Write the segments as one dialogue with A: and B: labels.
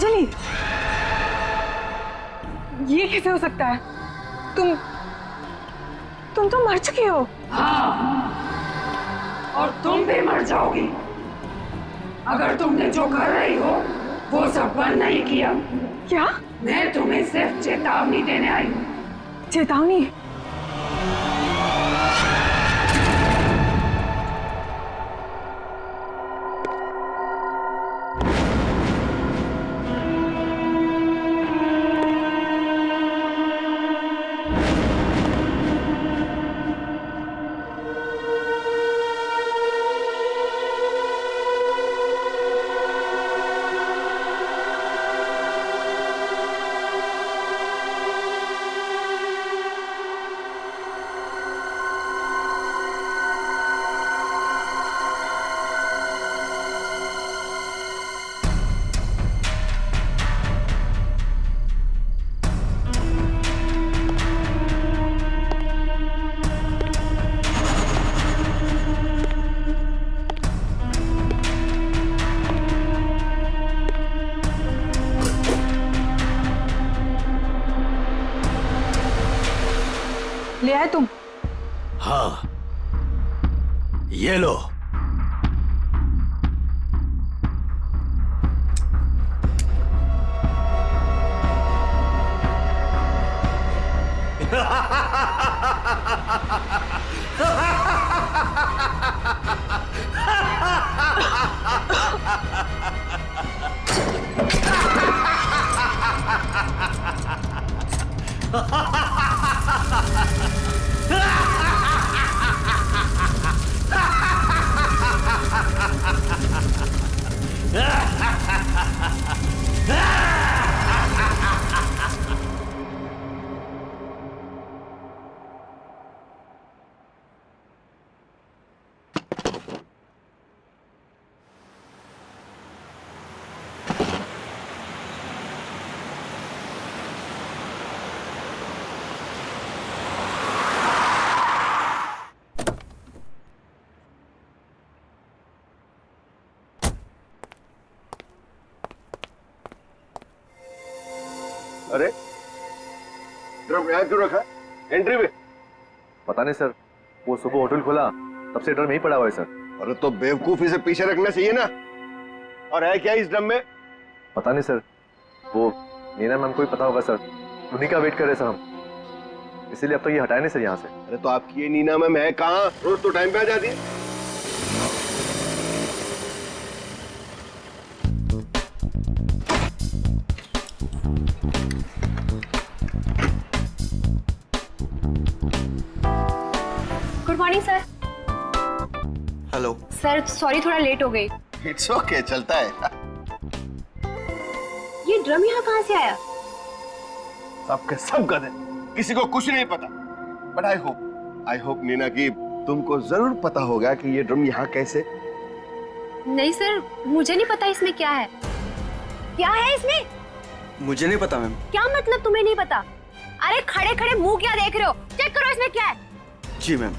A: अंजलि, ये कैसे हो सकता है? तुम तो मर चुकी हो।
B: हाँ, और तुम भी मर जाओगी अगर तुमने जो कर रही हो वो सब बंद नहीं किया।
A: क्या?
B: मैं तुम्हें सिर्फ चेतावनी देने आई हूँ।
A: चेतावनी? ले आए तुम?
C: हाँ, ये लो।
D: अरे ड्रम यहाँ क्यों रखा है? एंट्री में?
E: पता नहीं सर, वो सुबह होटल खोला तब से ड्रम यहीं पड़ा हुआ है सर।
D: अरे तो बेवकूफी से पीछे रखना चाहिए ना। और है क्या इस ड्रम में?
E: पता नहीं सर, वो नीना मैम को ही पता होगा सर, उन्हीं का वेट कर रहे सर हम, इसीलिए अब तक ये हटाए नहीं सर यहाँ से।
D: अरे तो आपकी ये नीना मैम है कहाँ? रोज तो टाइम पे आ जाती है।
F: Good morning sir.
D: Hello
F: sir sorry, थोड़ा लेट हो गई।
D: इट्स ओके, चलता है।
F: ये ड्रम यहाँ कहाँ से आया?
D: सबके सब गधे, किसी को कुछ नहीं पता। बट आई होप नीना की तुमको जरूर पता होगा कि ये ड्रम यहाँ कैसे।
F: नहीं सर, मुझे नहीं पता इसमें क्या है। क्या है इसमें?
G: मुझे नहीं पता मैम।
F: क्या मतलब तुम्हें नहीं पता? अरे खड़े खड़े मुंह क्या देख रहे हो? चेक करो इसमें क्या है।
G: जी मैम।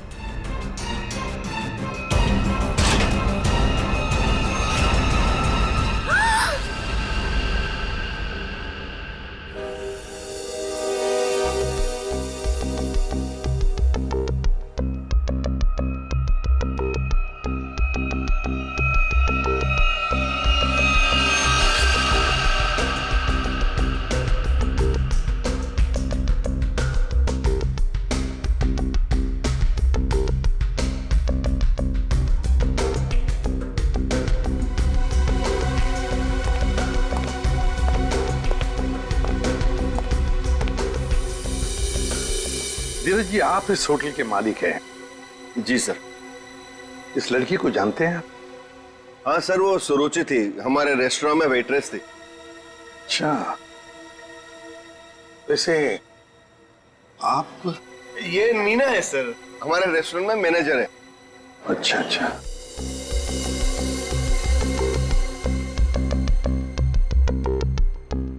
C: धीरज जी, आप इस होटल के मालिक हैं?
D: जी सर।
C: इस लड़की को जानते हैं आप?
D: हाँ सर, वो सुरुचि थी, हमारे रेस्टोरेंट में वेट्रेस थी।
C: अच्छा, वैसे आप?
D: ये नीना है सर, हमारे रेस्टोरेंट में मैनेजर है।
C: अच्छा अच्छा।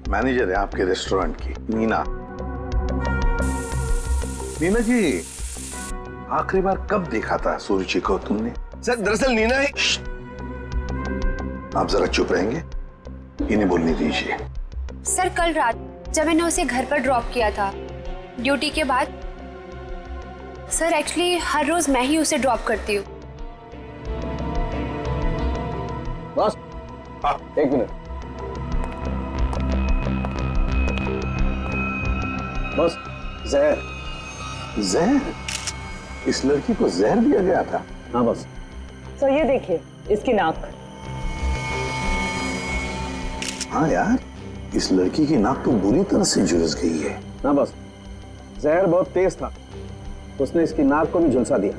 C: मैनेजर है आपके रेस्टोरेंट की, नीना। नीना जी, आखिरी बार कब देखा था सुरुचि को तुमने?
D: सर दरअसल नीना है।
C: आप जरा चुप रहेंगे? इन्हें बोलने दीजिए।
F: सर कल रात जब मैंने उसे घर पर ड्रॉप किया था ड्यूटी के बाद, सर एक्चुअली हर रोज मैं ही उसे ड्रॉप करती हूँ।
E: बस
C: हाँ।
E: एक मिनट। बस जहर।
C: जहर? इस लड़की को जहर दिया गया था?
E: हाँ बस।
H: तो ये देखिए इसकी नाक।
C: हाँ यार, इस लड़की की नाक तो बुरी तरह से झुलस गई है।
E: हाँ बस, जहर बहुत तेज था, उसने इसकी नाक को भी झुलसा दिया।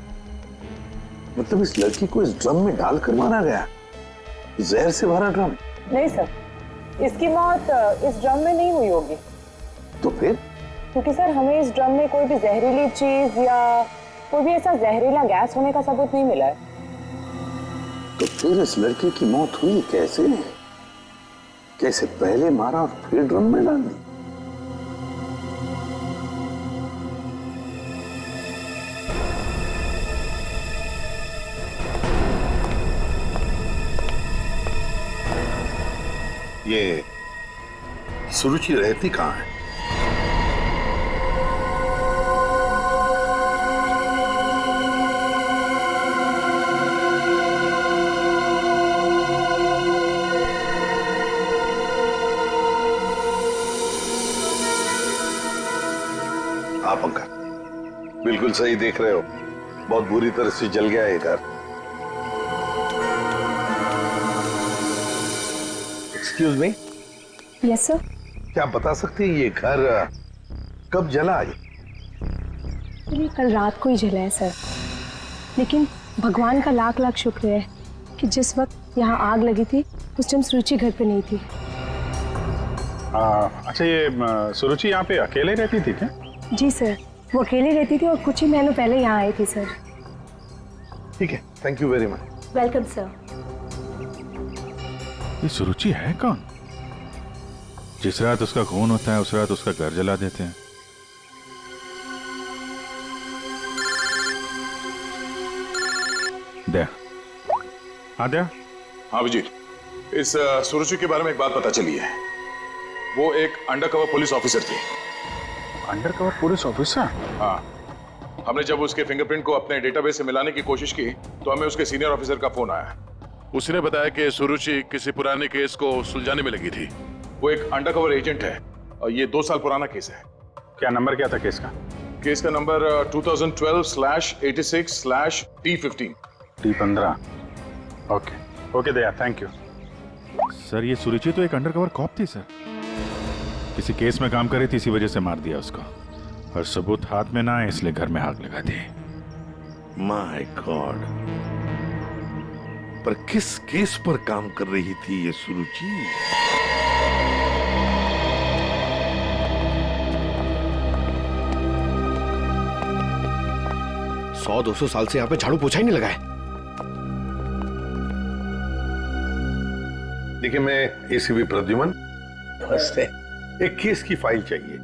C: मतलब इस लड़की को इस ड्रम में डालकर मारा गया? जहर से भरा ड्रम?
H: नहीं सर, इसकी मौत इस ड्रम में नहीं हुई होगी।
C: तो फिर?
H: क्योंकि सर हमें इस ड्रम में कोई भी जहरीली चीज या कोई भी ऐसा जहरीला गैस होने का सबूत नहीं मिला है।
C: तो फिर इस लड़की की मौत हुई कैसे? कैसे पहले मारा और फिर ड्रम में डाल दी? ये सुरुचि रहती कहाँ है? हाँ पंकज, बिल्कुल सही देख रहे हो, बहुत बुरी तरह से जल गया है घर। Excuse me.
F: Yes sir.
C: क्या आप बता सकते हैं ये घर कब जला?
I: ये कल रात को ही जला है सर, लेकिन भगवान का लाख लाख शुक्र है कि जिस वक्त यहाँ आग लगी थी उस टाइम सुरुचि घर पे नहीं थी।
J: अच्छा, ये सुरुचि यहाँ पे अकेले रहती थी क्या?
I: जी सर, वो अकेले रहती थी और कुछ ही महीनों पहले यहाँ आई थी सर।
C: ठीक है, thank you very much.
I: Welcome sir.
J: ये सुरुचि है कौन? जिस रात उसका खून होता है उस रात उसका घर जला देते हैं। दया। हाँ दया।
K: हाँ अभिजीत, इस सुरुचि के बारे में एक बात पता चली है। वो एक अंडरकवर पुलिस ऑफिसर थी।
J: Undercover police officer?
K: हाँ, हमने जब उसके फिंगरप्रिंट को अपने डेटाबेस से मिलाने की कोशिश की तो हमें उसके सीनियर ऑफिसर का फोन आया। उसने बताया कि सुरुचि किसी पुराने केस को सुलझाने में लगी थी। वो एक अंडरकवर एजेंट है और ये 2 साल पुराना केस है।
J: क्या नंबर क्या था केस का?
K: केस का number 2012/86/T15।
J: T15। Okay Daya, thank you sir. ये सुरुचि तो एक अंडरकवर कॉप थी सर, किसी केस में काम कर रही थी, इसी वजह से मार दिया उसको, और सबूत हाथ में ना आए इसलिए घर में आग लगा दी।
C: माय गॉड, पर किस केस पर काम कर रही थी ये सुरुचि?
D: सौ 200 साल से यहाँ पे झाड़ू पोछा ही नहीं लगा है।
C: देखिए, मैं एसीपी प्रद्युमन। नमस्ते। एक केस की फाइल चाहिए।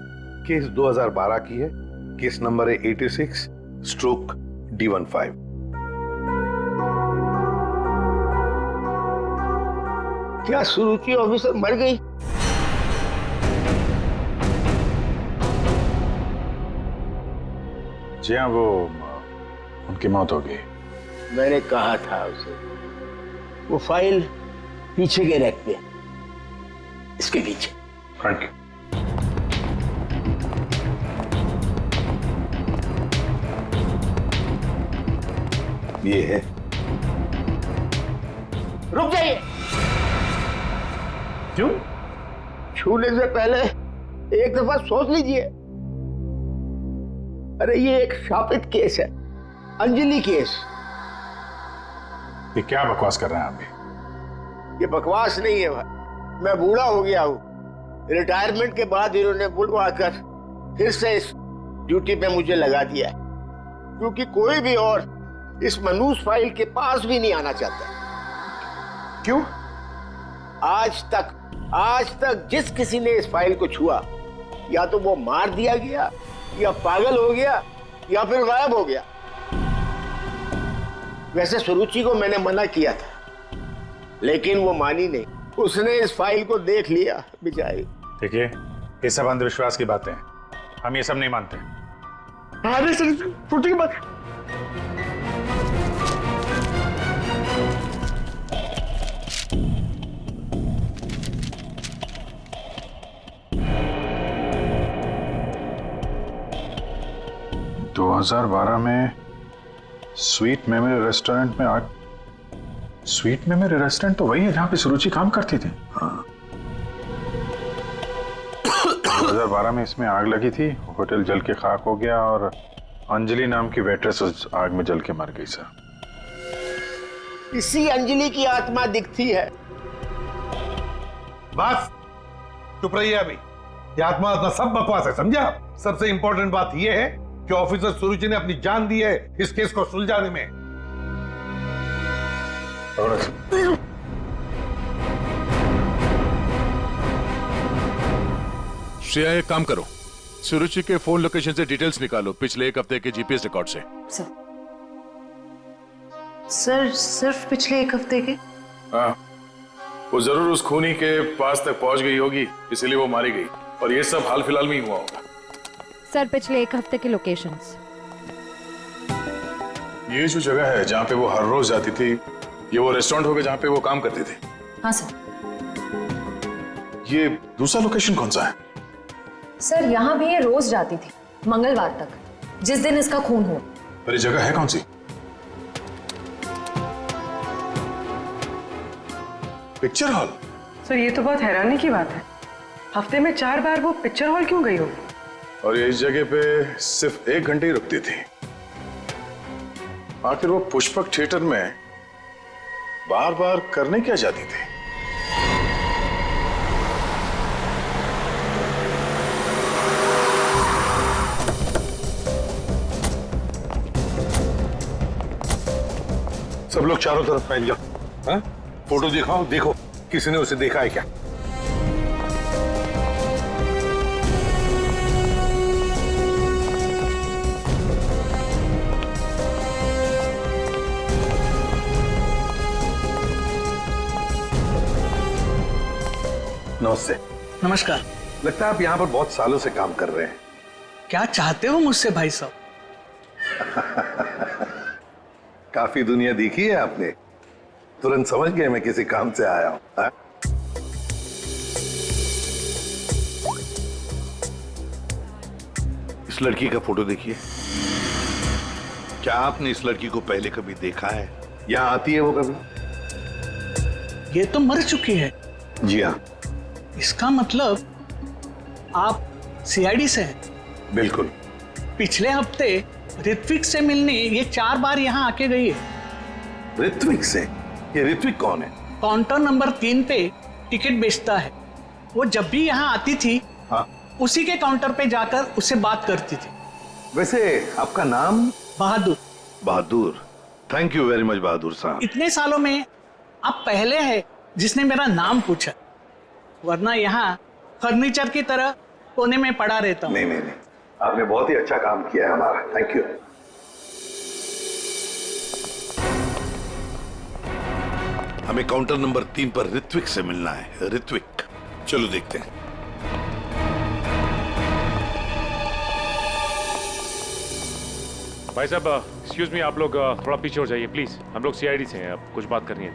C: केस 2012 की है, केस नंबर है 86/D15।
L: क्या सुरुचि ऑफिसर मर गई?
J: जी हाँ, वो उनकी मौत हो गई।
L: मैंने कहा था उसे, वो फाइल पीछे के रैक पे, इसके पीछे।
J: Thank you.
C: ये है।
L: रुक जाइए।
J: क्यों?
L: छूने से पहले एक दफा सोच लीजिए। अरे ये एक शापित केस है, अंजलि केस।
J: ये क्या बकवास कर रहे हैं आप भी?
L: ये बकवास नहीं है भाई, मैं बूढ़ा हो गया हूँ। रिटायरमेंट के बाद इन्होंने बुलवाकर फिर से इस ड्यूटी पे मुझे लगा दिया है, क्योंकि कोई भी और इस मनूस फाइल के पास भी नहीं आना चाहता।
J: क्यों?
L: आज तक जिस किसी ने इस फाइल को छुआ, या तो वो मार दिया गया, या पागल हो गया, या फिर गायब हो गया। वैसे सुरुचि को मैंने मना किया था, लेकिन वो मानी नहीं। उसने इस फाइल को देख लिया बेचारी।
J: देखिए, ये सब अंधविश्वास की बातें हैं, हम ये सब नहीं मानते।
L: अरे सर, फोटो की बात।
J: दो 2012 में स्वीट मेमोरी रेस्टोरेंट में आग। स्वीट मेमोरी रेस्टोरेंट तो वही है जहां पे सुरुचि काम करती थी। हाँ। 2012 में इसमें आग लगी थी, होटल जल के खाक हो गया और अंजलि नाम की वेट्रेस उस आग में जल के मर गई सर।
L: इसी अंजलि की आत्मा दिखती है।
M: बस चुप रहिए अभी। ये आत्मा सब बकवास है, समझा? सबसे इंपॉर्टेंट बात यह है कि ऑफिसर सुरुचि ने अपनी जान दी है इस केस को सुलझाने में।
K: श्रेया, एक काम करो, सुरुचि के फोन लोकेशन से डिटेल्स निकालो पिछले एक हफ्ते के जीपीएस रिकॉर्ड से।
N: सर सिर्फ पिछले एक हफ्ते के?
K: हाँ, वो जरूर उस खूनी के पास तक पहुंच गई होगी, इसीलिए वो मारी गई, और ये सब हाल फिलहाल में ही हुआ होगा।
N: सर पिछले एक हफ्ते के लोकेशंस।
K: ये जो जगह है जहाँ पे वो हर रोज जाती थी, ये वो रेस्टोरेंट होगा जहाँ पे वो काम करती थी?
N: हाँ सर।
K: ये दूसरा लोकेशन कौन सा है?
N: सर यहाँ भी ये रोज जाती थी, मंगलवार तक, जिस दिन इसका खून हुआ।
K: पर ये जगह है कौन सी? Picture hall.
A: सर ये तो बहुत हैरानी की बात है, हफ्ते में 4 बार वो पिक्चर हॉल क्यों गई होगी?
K: और ये इस जगह पे सिर्फ 1 घंटे ही रुकती थी। आखिर वो पुष्पक थिएटर में बार बार करने क्या जाती थी?
M: सब लोग चारों तरफ फैल जाओ। हाँ? फोटो दिखाओ, देखो किसी ने उसे देखा है क्या? नमस्ते।
O: नमस्कार।
M: लगता है आप यहाँ पर बहुत सालों से काम कर रहे हैं।
O: क्या चाहते हो मुझसे भाई साहब?
M: काफी दुनिया देखी है आपने, तुरंत समझ गए मैं किसी काम से आया हूँ। हाँ? इस लड़की का फोटो देखिए। क्या आपने इस लड़की को पहले कभी देखा है? यहाँ आती है वो कभी?
O: ये तो मर चुकी है।
M: जी हाँ।
O: इसका मतलब आप सीआईडी से हैं?
M: बिल्कुल।
O: पिछले हफ्ते ऋत्विक से मिलने ये 4 बार यहाँ आके गई है।
M: ऋत्विक से? ये ऋत्विक कौन है?
O: काउंटर नंबर 3 पे टिकट बेचता है। वो जब भी यहाँ आती थी,
M: हाँ,
O: उसी के काउंटर पे जाकर उससे बात करती थी।
M: वैसे आपका नाम?
O: बहादुर।
M: बहादुर, थैंक यू वेरी मच बहादुर साहब।
O: इतने सालों में आप पहले हैं जिसने मेरा नाम पूछा, वरना यहाँ फर्नीचर की तरह कोने में पड़ा रहता हूँ।
M: नहीं, आपने बहुत ही अच्छा काम किया है हमारा, थैंक यू।
P: हमें काउंटर नंबर 3 पर ऋत्विक से मिलना है। ऋत्विक, चलो देखते हैं।
Q: भाई साहब, एक्सक्यूज मी, आप लोग थोड़ा पीछे हो जाइए प्लीज, हम लोग सीआईडी से हैं, अब कुछ बात करनी है।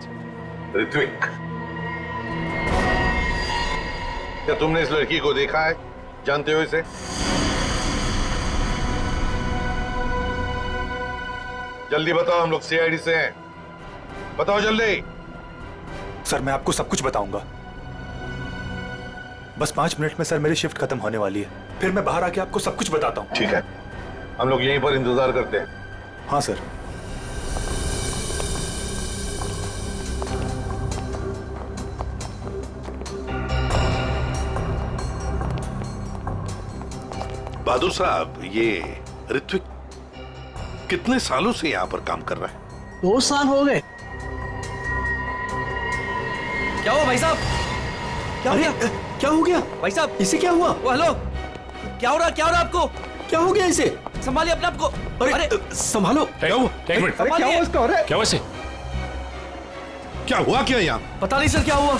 M: ऋत्विक, क्या तुमने इस लड़की को देखा है? जानते हो इसे? जल्दी बताओ, हम लोग सीआईडी से हैं, बताओ जल्दी।
E: सर मैं आपको सब कुछ बताऊंगा, बस 5 मिनट में सर मेरी शिफ्ट खत्म होने वाली है, फिर मैं बाहर आके आपको सब कुछ बताता हूँ।
M: ठीक है, हम लोग यहीं पर इंतजार करते हैं।
E: हाँ सर।
P: बहादुर साहब, ये ऋत्विक कितने सालों से यहाँ पर काम कर रहा है?
O: 2 साल हो गए।
G: क्या हुआ भाई साहब? क्या हो गया? क्या हो गया भाई साहब? इसे क्या हुआ? हेलो, क्या हो रहा आपको? क्या हो गया इसे? संभालिए अपने आप को। अरे संभालो।
K: क्या हुआ? एक मिनट,
M: क्या हुआ इसका?
K: क्या हुआ इसे?
P: क्या हुआ क्या यहाँ?
G: पता नहीं सर क्या हुआ।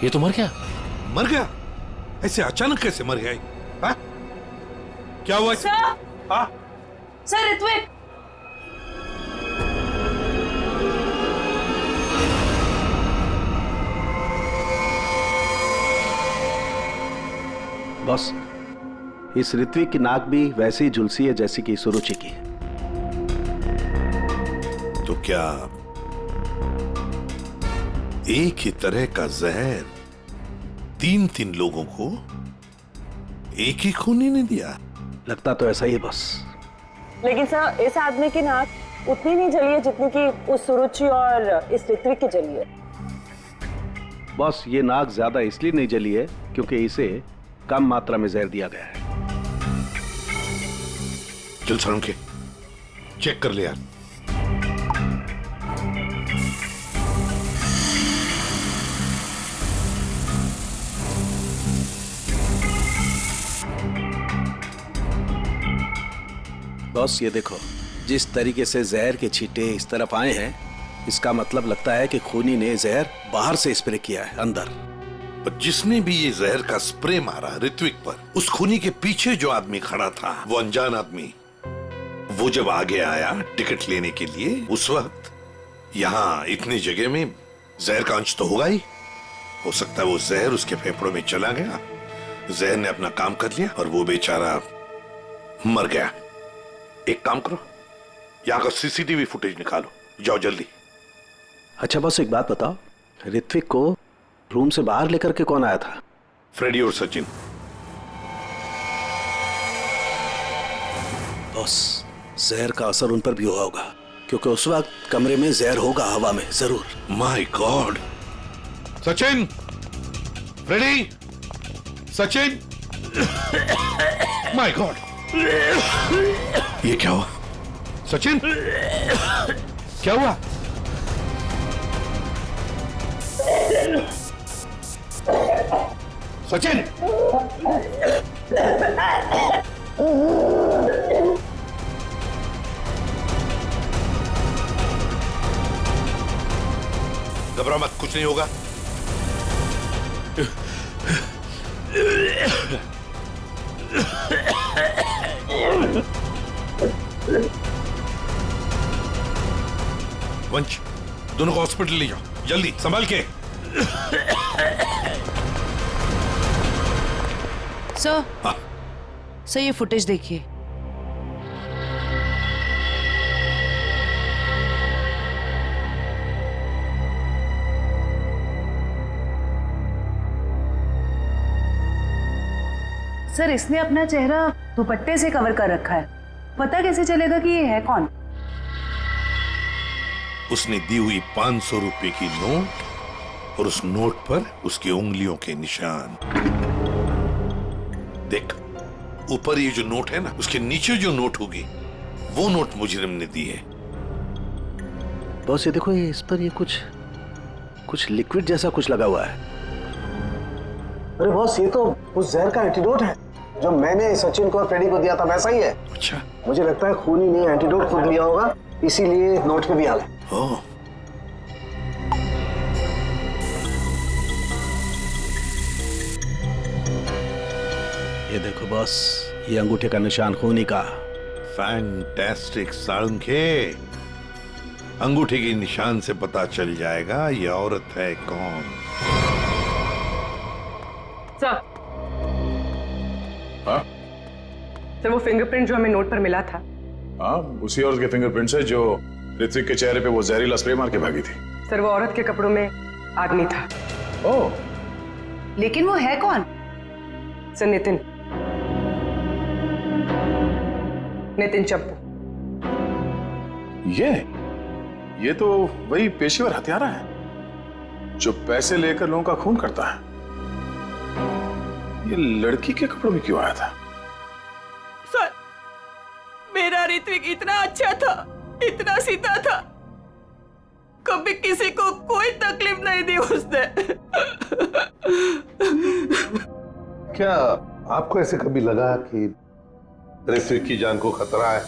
P: ये तो मर गया। मर गया? ऐसे अचानक कैसे मर गया? हाँ? क्या हुआ? हाँ?
N: सर ऋत्विक,
C: बॉस, इस ऋत्विक की नाक भी वैसे ही झुलसी है जैसी कि सुरुचि की।
P: तो क्या एक ही तरह का जहर 3 लोगों को एक ही खूनी ने दिया?
C: लगता तो ऐसा ही है बॉस।
H: लेकिन सर, इस आदमी की नाक उतनी नहीं जली है जितनी कि उस सुरुचि और इस ऋत्विक की जली है।
C: बॉस, ये नाक ज्यादा इसलिए नहीं जली है क्योंकि इसे कम मात्रा में जहर दिया गया है।
P: चल सर, के चेक कर ले यार।
C: बॉस, ये देखो, जिस तरीके से जहर के छींटे इस तरफ आए हैं, इसका मतलब लगता है कि खूनी ने जहर बाहर से स्प्रे किया है अंदर।
P: पर जिसने भी ये जहर का स्प्रे मारा ऋत्विक पर, उस खूनी के पीछे जो आदमी खड़ा था, वो अनजान आदमी, वो जब आगे आया टिकट लेने के लिए, उस वक्त यहाँ इतनी जगह में जहर का अंश तो होगा ही। हो सकता है वो जहर उसके फेफड़ों में चला गया, जहर ने अपना काम कर लिया और वो बेचारा मर गया। एक काम करो, यहाँ का सीसीटीवी फुटेज निकालो, जाओ जल्दी।
C: अच्छा बॉस, एक बात बताओ, ऋत्विक को रूम से बाहर लेकर के कौन आया था?
P: फ्रेडी और सचिन।
C: बॉस, जहर का असर उन पर भी हुआ होगा क्योंकि उस वक्त कमरे में जहर होगा हवा में जरूर।
P: My god! Sachin, Freddie, Sachin, my god! ये क्या हुआ? सचिन, क्या हुआ? सचिन! घबरा मत, कुछ नहीं होगा। वंश, दोनों को हॉस्पिटल ले जाओ, जल्दी, संभाल के।
R: सर, सर ये फुटेज देखिए। सर, इसने अपना चेहरा दुपट्टे से कवर कर रखा है, पता कैसे चलेगा कि ये है कौन?
P: उसने दी हुई 500 रुपए की नोट और उस नोट पर उसकी उंगलियों के निशान। देख, ऊपर ये जो नोट है ना, उसके नीचे जो नोट होगी वो नोट मुजरिम ने दी है।
C: बॉस, ये देखो, ये इस पर ये कुछ लिक्विड जैसा कुछ लगा हुआ है। अरे बॉस, ये तो उस जहर का एंटीडोट है जो मैंने सचिन को और फ्रेडी को दिया था, वैसा ही है।
P: अच्छा,
C: मुझे लगता है खूनी ने एंटीडोट खुद लिया होगा, इसीलिए नोट पे भी आ गया। ये देखो बॉस, ये अंगूठे का निशान खूनी का।
P: फैंटास्टिक साळुंखे, अंगूठे के निशान से पता चल जाएगा ये औरत है कौन।
A: सर,
K: हाँ?
A: सर, वो फिंगरप्रिंट जो हमें नोट पर मिला था,
K: हाँ, उसी औरत के फिंगरप्रिंट्स है जो ऋत्विक के चेहरे पे वो जहरीला स्प्रे मार के भागी थी।
A: सर, वो औरत के कपड़ों में आदमी था।
K: ओह,
R: लेकिन वो है कौन?
A: सर, नितिन चप्पू।
K: ये तो वही पेशेवर हत्यारा है जो पैसे लेकर लोगों का खून करता है। ये लड़की के कपड़ों में क्यों आया था?
B: सर, मेरा ऋत्विक इतना अच्छा था, इतना सीधा था, कभी किसी को कोई तकलीफ नहीं दी उसने।
M: क्या आपको ऐसे कभी लगा कि ऋत्विक की जान को खतरा है?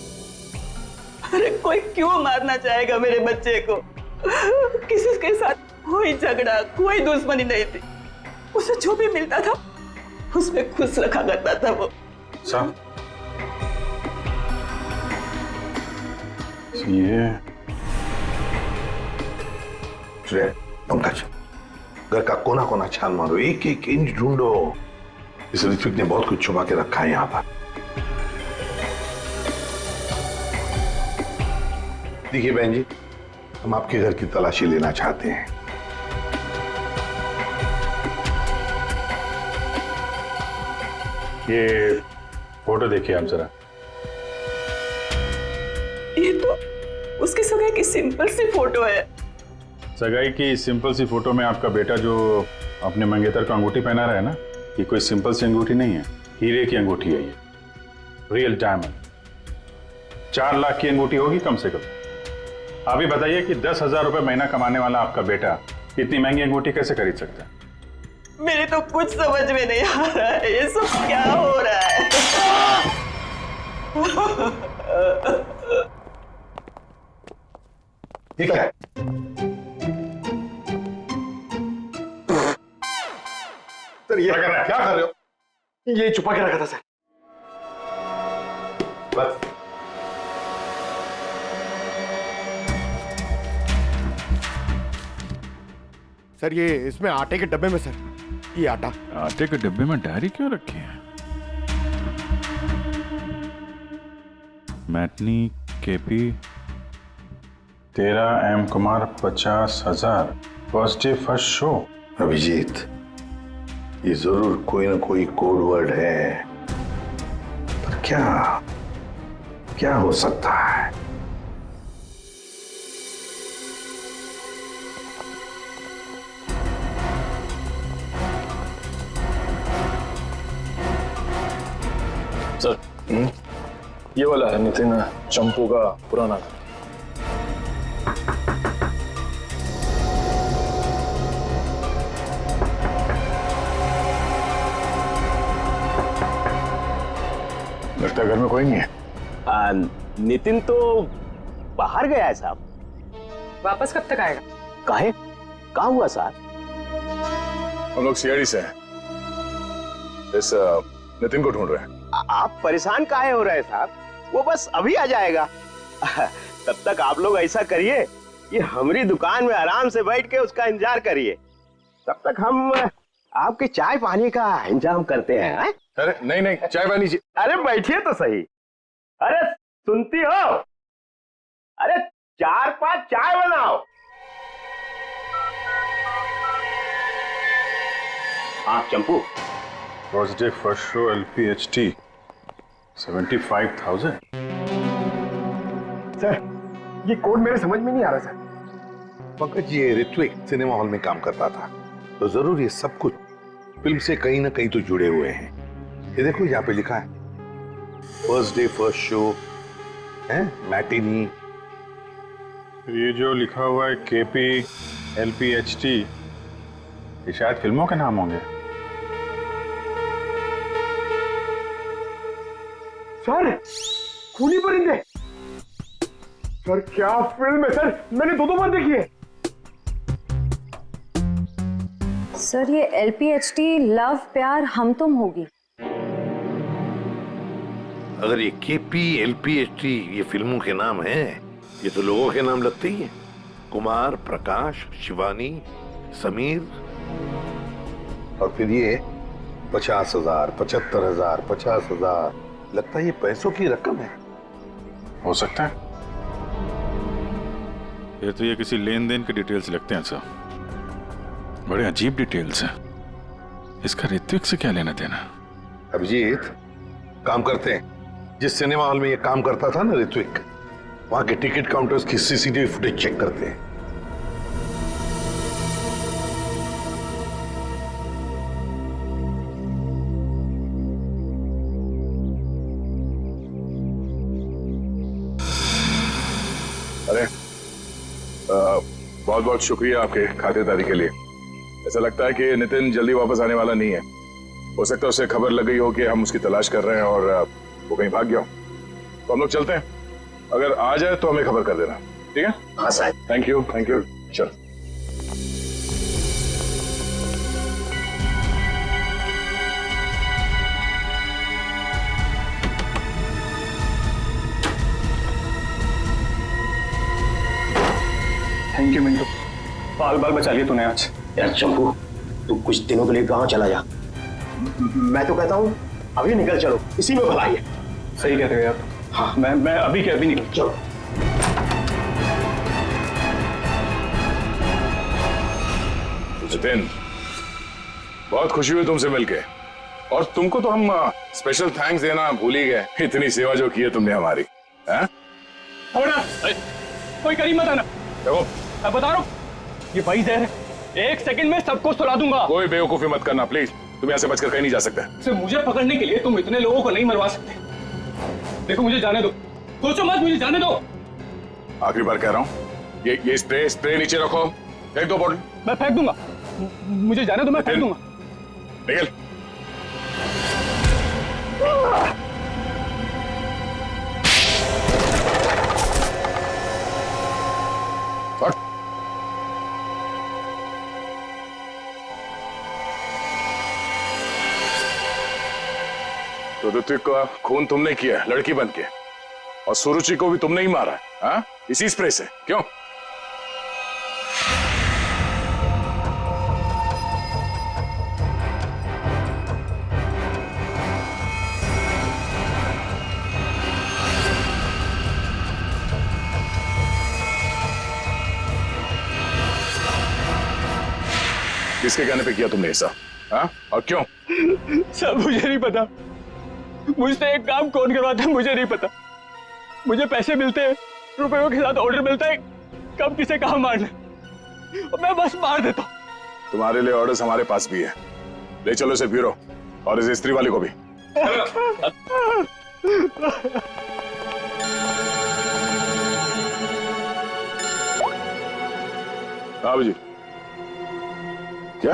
B: अरे कोई क्यों मारना चाहेगा मेरे बच्चे को? किसी के साथ कोई झगड़ा, कोई दुश्मनी नहीं थी। उसे जो भी मिलता था उसमें खुश रखा करता था वो।
J: साहब ये
P: पंकज, घर का कोना कोना छान मारो, एक एक इंच ढूंढो। इस ऋत्विक ने बहुत कुछ छुपा के रखा है यहाँ पर। देखिए बहन जी, हम आपके घर की तलाशी लेना चाहते हैं।
J: ये फोटो देखिए आप जरा।
B: ये तो उसकी सगाई की सिंपल सी फोटो है।
J: सगाई की सिंपल सी फोटो में आपका बेटा जो अपने मंगेतर को अंगूठी पहना रहा है ना, ये कोई सिंपल सी अंगूठी नहीं है, हीरे की अंगूठी है ये, रियल डायमंड। 4 लाख की अंगूठी होगी कम से कम। आप ही बताइए कि 10,000 रुपए महीना कमाने वाला आपका बेटा इतनी महंगी अंगूठी कैसे खरीद सकता है?
B: मेरे तो कुछ समझ में नहीं आ रहा है, ये सब क्या हो रहा है?
P: ठीक है,
C: सर ये
P: क्या कर रहे हो?
C: ये छुपा के रखा था सर।
P: बस
C: सर ये इसमें आटे के डब्बे में सर, ये
J: आटे के डब्बे में डायरी क्यों रखी है? Matinee KP 13 M Kumar 50,000 first day first show.
P: Abhijit, ये जरूर कोई ना कोई कोड वर्ड है, पर क्या क्या हो सकता है?
E: सर, ये वाला है नितिन चंपू का पुराना घर।
J: लगता है घर में कोई नहीं है।
L: नितिन तो बाहर गया है साहब।
A: वापस कब तक आएगा?
L: काहे? क्या हुआ साहब?
K: हम लोग सीआईडी से हैं, इस नितिन को ढूंढ रहे हैं।
L: आप परेशान काहे हो रहे हैं साहब? वो बस अभी आ जाएगा। तब तक आप लोग ऐसा करिए, ये हमारी दुकान में आराम से बैठ के उसका इंतजार करिए। तब तक हम आपके चाय पानी का इंतजाम करते हैं।
K: अरे नहीं नहीं, चाय पानी।
L: अरे बैठिए तो सही। अरे सुनती हो? अरे 4-5 चाय बनाओ। हाँ Champu,
J: first day first show LPHT 75,000।
C: Sir ये कोड मेरे समझ में नहीं आ रहा सर।
P: पंकज, ये ऋत्विक सिनेमा हॉल में काम करता था, तो जरूर ये सब कुछ फिल्म से कहीं ना कहीं तो जुड़े हुए हैं। ये देखो यहाँ पे लिखा है फर्स्ट डे फर्स्ट शो है, मैटिनी।
J: ये जो लिखा हुआ है KP LPHT, ये शायद फिल्मों के नाम होंगे।
C: सर खूनी परिंदे, सर क्या फिल्म है सर, मैंने 2 बार देखी है।
N: सर ये LPHT लव प्यार हम तुम होगी।
P: अगर ये KP LPHT ये फिल्मों के नाम हैं, ये तो लोगों के नाम लगते ही हैं। कुमार, प्रकाश, शिवानी, समीर, और फिर ये 50,000, 75,000, 50,000, लगता है ये पैसों की रकम है।
J: हो सकता है। ये तो ये किसी लेन देन के डिटेल्स लगते हैं सर, बड़े अजीब डिटेल्स हैं। इसका ऋत्विक से क्या लेना देना?
P: अभिजीत, काम करते हैं, जिस सिनेमा हॉल में ये काम करता था ना ऋत्विक, वहां के टिकट काउंटर्स की CCTV फुटेज चेक करते हैं।
K: अरे बहुत बहुत शुक्रिया आपके खातिरदारी के लिए। ऐसा लगता है कि नितिन जल्दी वापस आने वाला नहीं है। हो सकता है उसे खबर लग गई हो कि हम उसकी तलाश कर रहे हैं और वो कहीं भाग गया हो। तो हम लोग चलते हैं, अगर आ जाए तो हमें खबर कर देना, ठीक है?
L: हाँ साहब।
K: Thank you, thank you. चल।
S: थैंक यू मिंटू, बाल बाल बचा लिए तूने आज।
L: यार चंपू, तू कुछ दिनों के लिए गांव चला जा। मैं तो कहता हूँ अभी निकल चलो, इसी में भलाई है।
S: सही कह रहे हो यार। हाँ, मैं अभी के अभी निकल।
L: चलो।
K: जितेन, बहुत खुशी हुई तुमसे मिलके, और तुमको तो हम स्पेशल थैंक्स देना भूल ही गए, इतनी सेवा जो की है तुमने हमारी। हैं?
S: कोई करीब मत आना।
K: देखो,
S: मैं बता रहा हूँ, ये भाई जहर है, 1 सेकंड में सबको सुला दूंगा।
K: कोई बेवकूफी मत करना प्लीज, तुम यहाँ से बचकर कहीं नहीं जा सकते।
S: सिर्फ मुझे पकड़ने के लिए तुम इतने लोगों को नहीं मरवा सकते। देखो मुझे जाने दो, सोचो मत, मुझे जाने दो।
K: आखिरी बार कह रहा हूँ, ये स्प्रे नीचे रखो, फेंक दो बॉटल।
S: मैं फेंक दूंगा, मुझे जाने दो, मैं फेंक दूंगा।
K: निकल। तो ऋत्विक का खून तुमने किया है लड़की बन के, और सुरुचि को भी तुमने ही मारा है, हाँ? इसी स्प्रे से, क्यों? किसके कहने पे किया तुमने ऐसा, हाँ? और क्यों?
S: सब मुझे नहीं पता, मुझसे एक काम कौन करवाता है मुझे नहीं पता। मुझे पैसे मिलते हैं, रुपयों के साथ ऑर्डर मिलता है, कब किसे कहाँ मारना, और मैं बस मार देता हूँ।
K: तुम्हारे लिए ऑर्डर्स हमारे पास भी है, ले चलो इसे ब्यूरो, और इस स्त्री वाले को भी। हाँ जी, क्या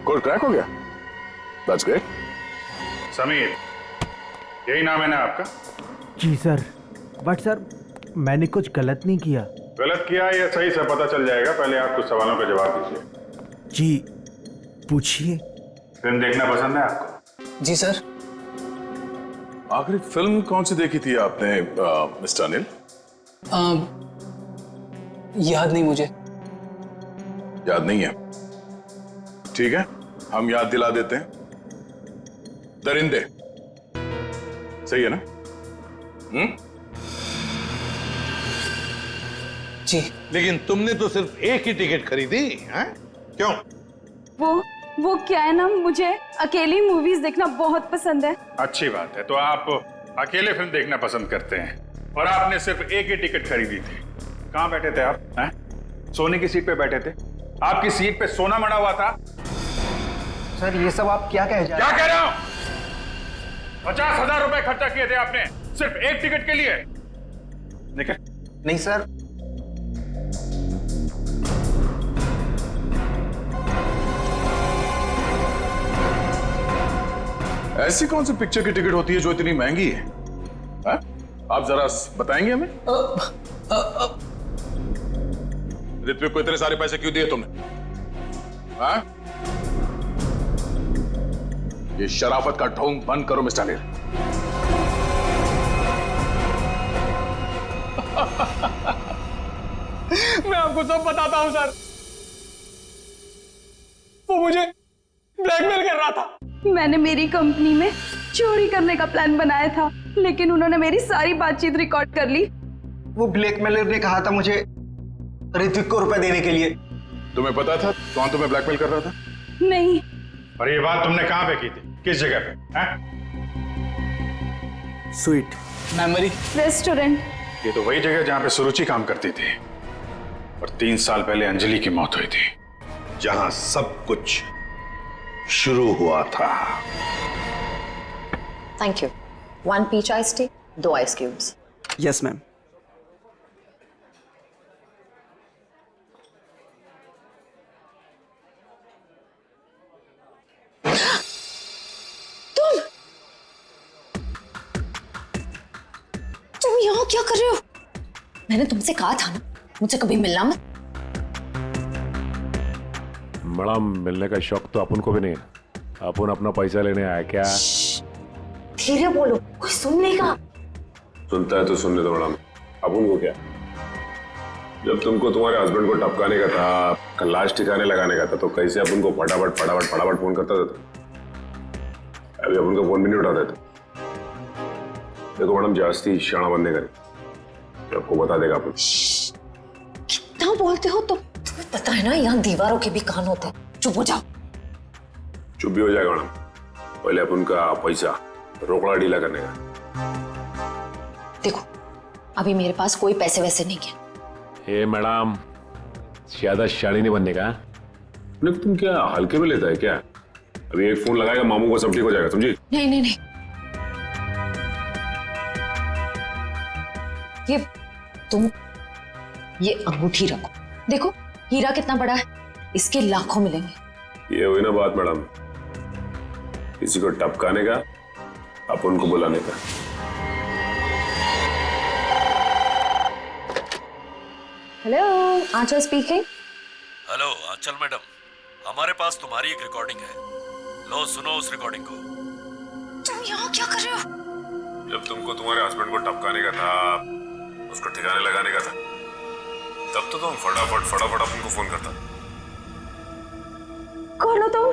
K: कोड क्रैक हो गया? That's great.
J: समीर, यही नाम है ना आपका?
T: जी सर, बट सर मैंने कुछ गलत नहीं किया।
J: गलत किया या सही से पता चल जाएगा, पहले आप कुछ सवालों का जवाब दीजिए।
T: जी पूछिए।
J: फिल्म देखना पसंद है आपको?
T: जी सर।
K: आखिरी फिल्म कौन सी देखी थी आपने मिस्टर अनिल?
T: याद नहीं मुझे।
K: याद नहीं है? ठीक है, हम याद दिला देते हैं। दरिंदे, सही है ना?
P: जी। लेकिन तुमने तो सिर्फ एक ही टिकट खरीदी, हैं? क्यों?
U: वो क्या है ना, मुझे अकेली मूवीज देखना बहुत पसंद है।
J: अच्छी बात है, तो आप अकेले फिल्म देखना पसंद करते हैं, और आपने सिर्फ एक ही टिकट खरीदी थी। कहाँ बैठे थे आप, हैं? सोने की सीट पे बैठे थे? आपकी सीट पे सोना मड़ा हुआ था?
T: सर ये सब आप क्या कह
J: क्या कह रहा हूं? 50,000 रुपए खर्चा किए थे आपने सिर्फ एक टिकट के लिए। निकल।
T: नहीं सर।
K: ऐसी कौन सी पिक्चर की टिकट होती है जो इतनी महंगी है, हा? आप जरा बताएंगे हमें? ऋत्विक को इतने सारे पैसे क्यों दिए तुमने, हा? ये शराफत का ढोंग बंद करो मिस्टर अनिल।
S: मैं आपको सब बताता हूं सर, वो मुझे ब्लैकमेल कर रहा था।
U: मैंने मेरी कंपनी में चोरी करने का प्लान बनाया था, लेकिन उन्होंने मेरी सारी बातचीत रिकॉर्ड कर ली।
T: वो ब्लैकमेलर ने कहा था मुझे ऋत्विक को रुपए देने के लिए।
K: तुम्हें पता था कौन तुम्हें ब्लैकमेल कर रहा था?
U: नहीं।
J: और ये बात तुमने कहां पे की थी, किस जगह पे, हैं?
T: Sweet
U: memory restaurant.
J: ये तो वही जगह जहां पे सुरुचि काम करती थी, और 3 साल पहले अंजलि की मौत हुई थी।
P: जहां सब कुछ शुरू हुआ था।
N: Thank you. 1 peach ice tea, 2 ice cubes.
T: Yes ma'am.
N: तुम यहाँ क्या कर रहे हो? मैंने तुमसे कहा था ना मुझसे कभी मिलना मत।
Q: मैडम, मिलने का शौक तो अपन को भी नहीं है, अपन अपना पैसा लेने आया क्या?
N: धीरे बोलो, कोई सुन लेगा।
K: सुनता है तो सुनने दो मैडम, अपन को क्या? जब तुमको तुम्हारे हस्बैंड को टपकाने का था, लाश ठिकाने लगाने का था, तो कैसे अपन को फटाफट फटाफट फटाफट फोन करता था? अभी अपन को फोन भी नहीं उठाते थे। देखो मैडम, जास्ती शाणा बनने का नहीं, आपको बता देगा अपन।
N: कितना बोलते हो तुम? तुम्हें पता है ना यहाँ दीवारों के भी कान होते हैं। चुप हो जाओ।
K: चुप भी हो जाएगा मैडम, पहले अपन का पैसा रोकड़ा ढीला करने का।
N: देखो अभी मेरे पास कोई पैसे वैसे नहीं है।
K: हे मैडम, ज्यादा शाड़ी नहीं बनने का। तुम क्या हल्के में लेता है क्या? अभी एक फोन लगाएगा मामू को, सब ठीक हो जाएगा, समझी?
N: नहीं नहीं नहीं, ये अंगूठी रखो। देखो हीरा कितना बड़ा है, इसके लाखों मिलेंगे।
K: ये हुई ना बात मैडम, किसी को टपकाने का, अपन को बुलाने का।
N: हेलो, आंचल स्पीकिंग।
G: हेलो आंचल मैडम, हमारे पास तुम्हारी एक रिकॉर्डिंग है, लो सुनो उस रिकॉर्डिंग को।
N: तुम यहाँ क्या कर रहे हो?
K: जब तुमको तुम्हारे हस्बैंड को टपकाने का था, उसको ठिकाने लगाने का था, तब तो तुम फटाफट उनको फोन करता।
N: कौन हो तुम?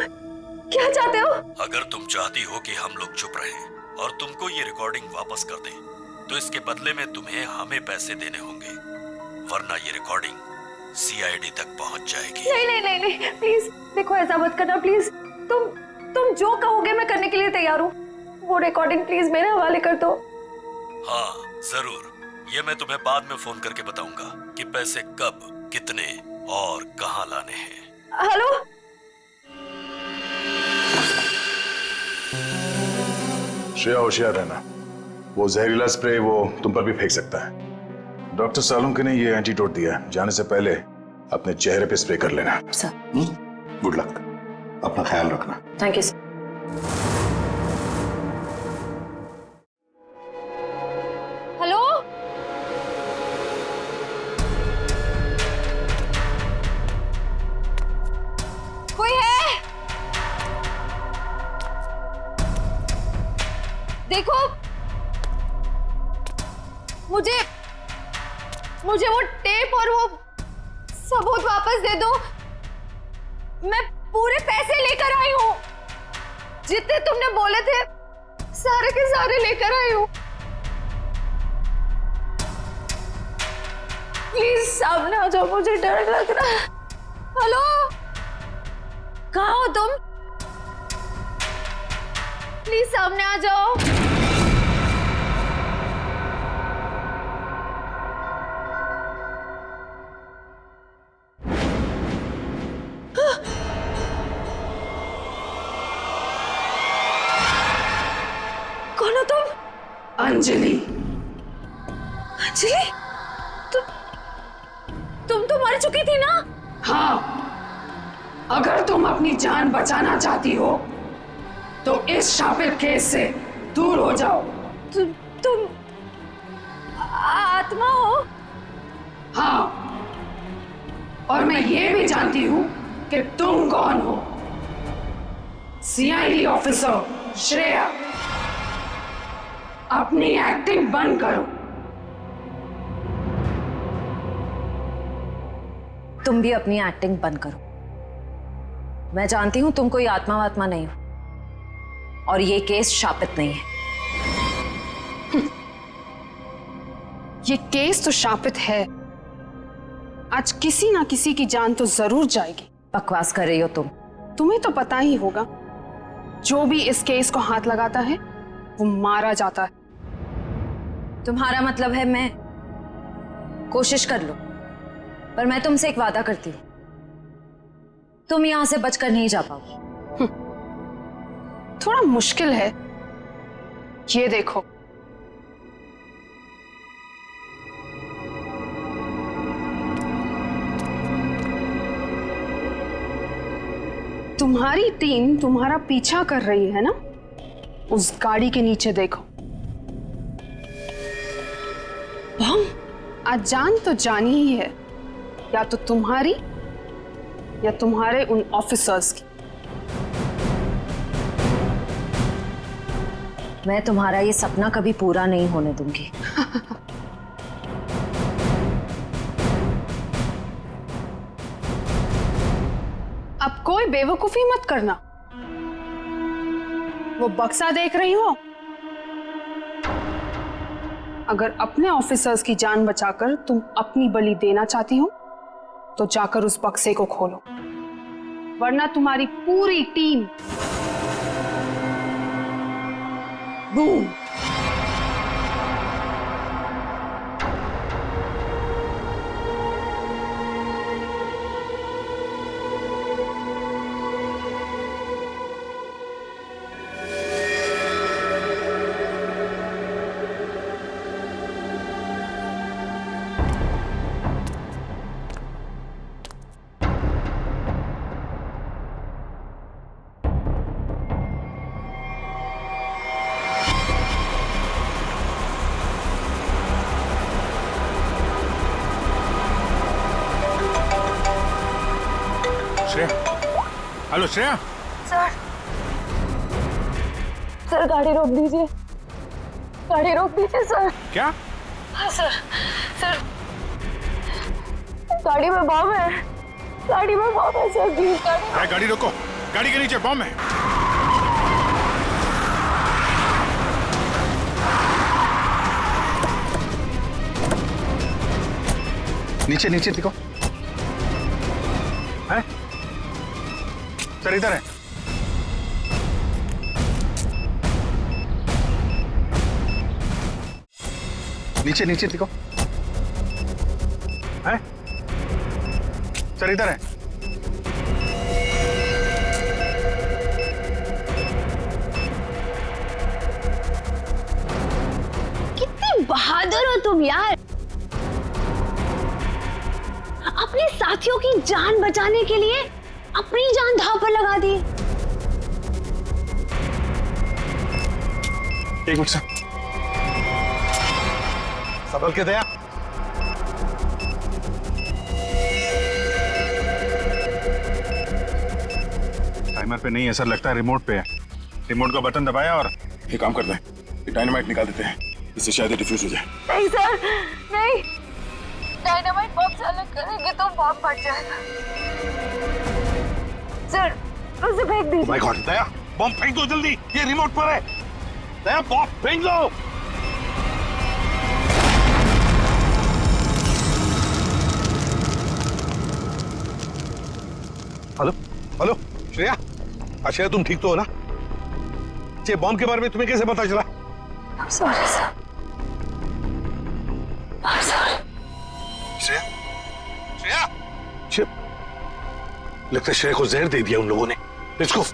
N: क्या चाहते हो?
G: अगर तुम चाहती हो कि हम लोग चुप रहें और तुमको ये रिकॉर्डिंग वापस कर दें, तो इसके बदले में तुम्हें हमें पैसे देने होंगे, वरना ये रिकॉर्डिंग सीआईडी तक पहुंच जाएगी।
U: नहीं नहीं नहीं नहीं, प्लीज देखो ऐसा मत करना प्लीज। तुम जो कहोगे मैं करने के लिए तैयार हूँ। वो रिकॉर्डिंग प्लीज मेरे हवाले कर दो।
G: हाँ जरूर, ये मैं तुम्हें बाद में फोन करके बताऊंगा कि पैसे कब, कितने और कहां लाने हैं।
U: हेलो,
J: श्रेया होशियार रहना, वो जहरीला स्प्रे वो तुम पर भी फेंक सकता है। डॉक्टर सालुंके ने ये एंटीडोट दिया, जाने से पहले अपने चेहरे पे स्प्रे कर लेना।
C: गुड लक, अपना ख्याल रखना।
N: Thank you sir.
U: हेलो, कोई है? देखो मुझे वो टेप और वो सबूत वापस दे दो। मैं पूरे पैसे लेकर आई हूँ, जितने तुमने बोले थे सारे के सारे लेकर आई हूँ। प्लीज सामने आ जाओ, मुझे डर लग रहा है। हेलो, कहाँ हो तुम? प्लीज सामने आ जाओ। कौन हो तुम? अंजलि। अंजलि, तुम तो मर चुकी थी ना?
F: हाँ, अगर तुम अपनी जान बचाना चाहती हो तो इस शापित केस से दूर हो जाओ।
U: तुम आत्मा हो?
F: हाँ, और मैं ये भी जानती हूँ कि तुम कौन हो। सीआईडी ऑफिसर श्रेया, अपनी एक्टिंग बंद करो।
N: तुम भी अपनी एक्टिंग बंद करो। मैं जानती हूं तुम कोई आत्मा वात्मा नहीं हो, और ये केस शापित नहीं है।
U: ये केस तो शापित है। आज किसी ना किसी की जान तो जरूर जाएगी।
N: बकवास कर रही हो तुम।
U: तुम्हें तो पता ही होगा, जो भी इस केस को हाथ लगाता है वो मारा जाता है।
N: तुम्हारा मतलब है मैं कोशिश कर लो, पर मैं तुमसे एक वादा करती हूँ, तुम यहां से बचकर नहीं जा पाओगी।
U: थोड़ा मुश्किल है। ये देखो, तुम्हारी टीम तुम्हारा पीछा कर रही है ना? उस गाड़ी के नीचे देखो। बम, आज जान तो जानी ही है, या तो तुम्हारी या तुम्हारे उन ऑफिसर्स की।
N: मैं तुम्हारा ये सपना कभी पूरा नहीं होने दूंगी।
F: अब कोई बेवकूफी मत करना। वो बक्सा देख रही हो? अगर अपने ऑफिसर्स की जान बचाकर तुम अपनी बलि देना चाहती हो तो जाकर उस बक्से को खोलो, वरना तुम्हारी पूरी team boom.
J: Hello Shreya.
U: Sir, sir गाड़ी रोक दीजिए, गाड़ी रोक दीजिए सर।
J: क्या?
U: हाँ सर, सर गाड़ी में बम है, गाड़ी में बम है सर, प्लीज
J: गाड़ी रोको, गाड़ी के नीचे बम है।
C: नीचे नीचे देखो।
J: है? सर इधर है।
C: नीचे नीचे देखो।
J: है? सर इधर है।
U: कितने बहादुर हो तुम यार, अपने साथियों की जान बचाने के लिए अपनी जान दांव पर लगा दी।
C: एक मिनट सर,
M: संभल के दया।
J: टाइमर पे नहीं है सर, लगता है रिमोट पे है। रिमोट का बटन दबाया और
K: ये काम करते हैं, ये डायनामाइट निकाल देते हैं, इससे शायद ये डिफ्यूज हो जाए।
U: नहीं सर, नहीं, डायनामाइट बम से अलग करेंगे तो बम फट जाएगा। सर उसे फेंक दीजिए।
M: माय गॉड, दया बम फेंक दो जल्दी, ये रिमोट पर है। दया बम फेंक दो। हेलो हेलो श्रेया, श्रेया तुम ठीक तो हो ना? ये बम के बारे में तुम्हें कैसे पता चला?
U: I'm sorry sir, I'm sorry।
M: Shreya, Shreya, लगता है श्रेया को जहर दे दिया उन लोगों ने। Let's go.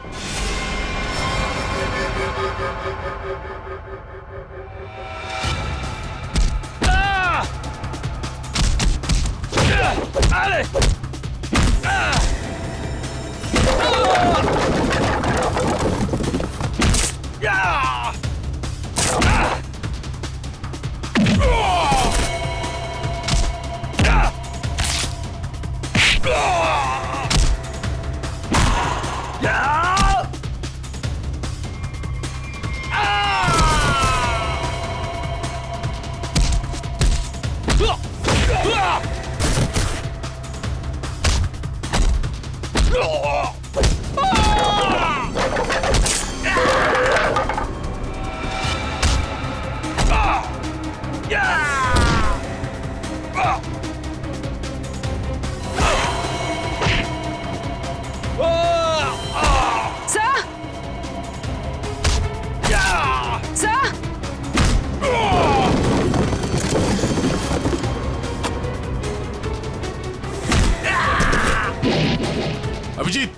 J: अभिजीत,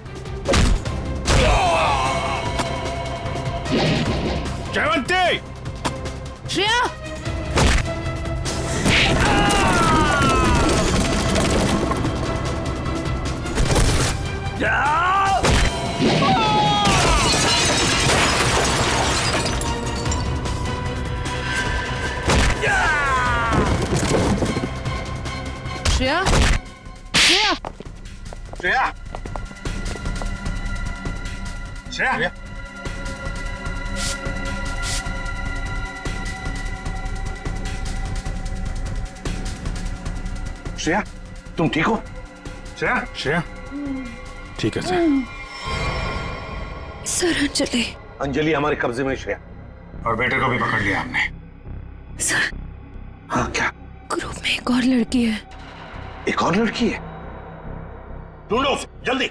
J: जयवंती,
U: श्रेया,
F: श्रेया, श्रेया,
M: श्रेया, श्रेया, श्रेया तुम ठीक हो? श्रेया,
J: श्रेया ठीक है सर।
N: सर अंजलि।
M: अंजलि हमारे कब्जे में श्रेया।
J: और बेटे को भी पकड़ लिया हमने।
N: सर।
M: हाँ क्या?
N: ग्रुप में एक और लड़की है।
M: एक और लड़की है? ढूंढो उसे जल्दी।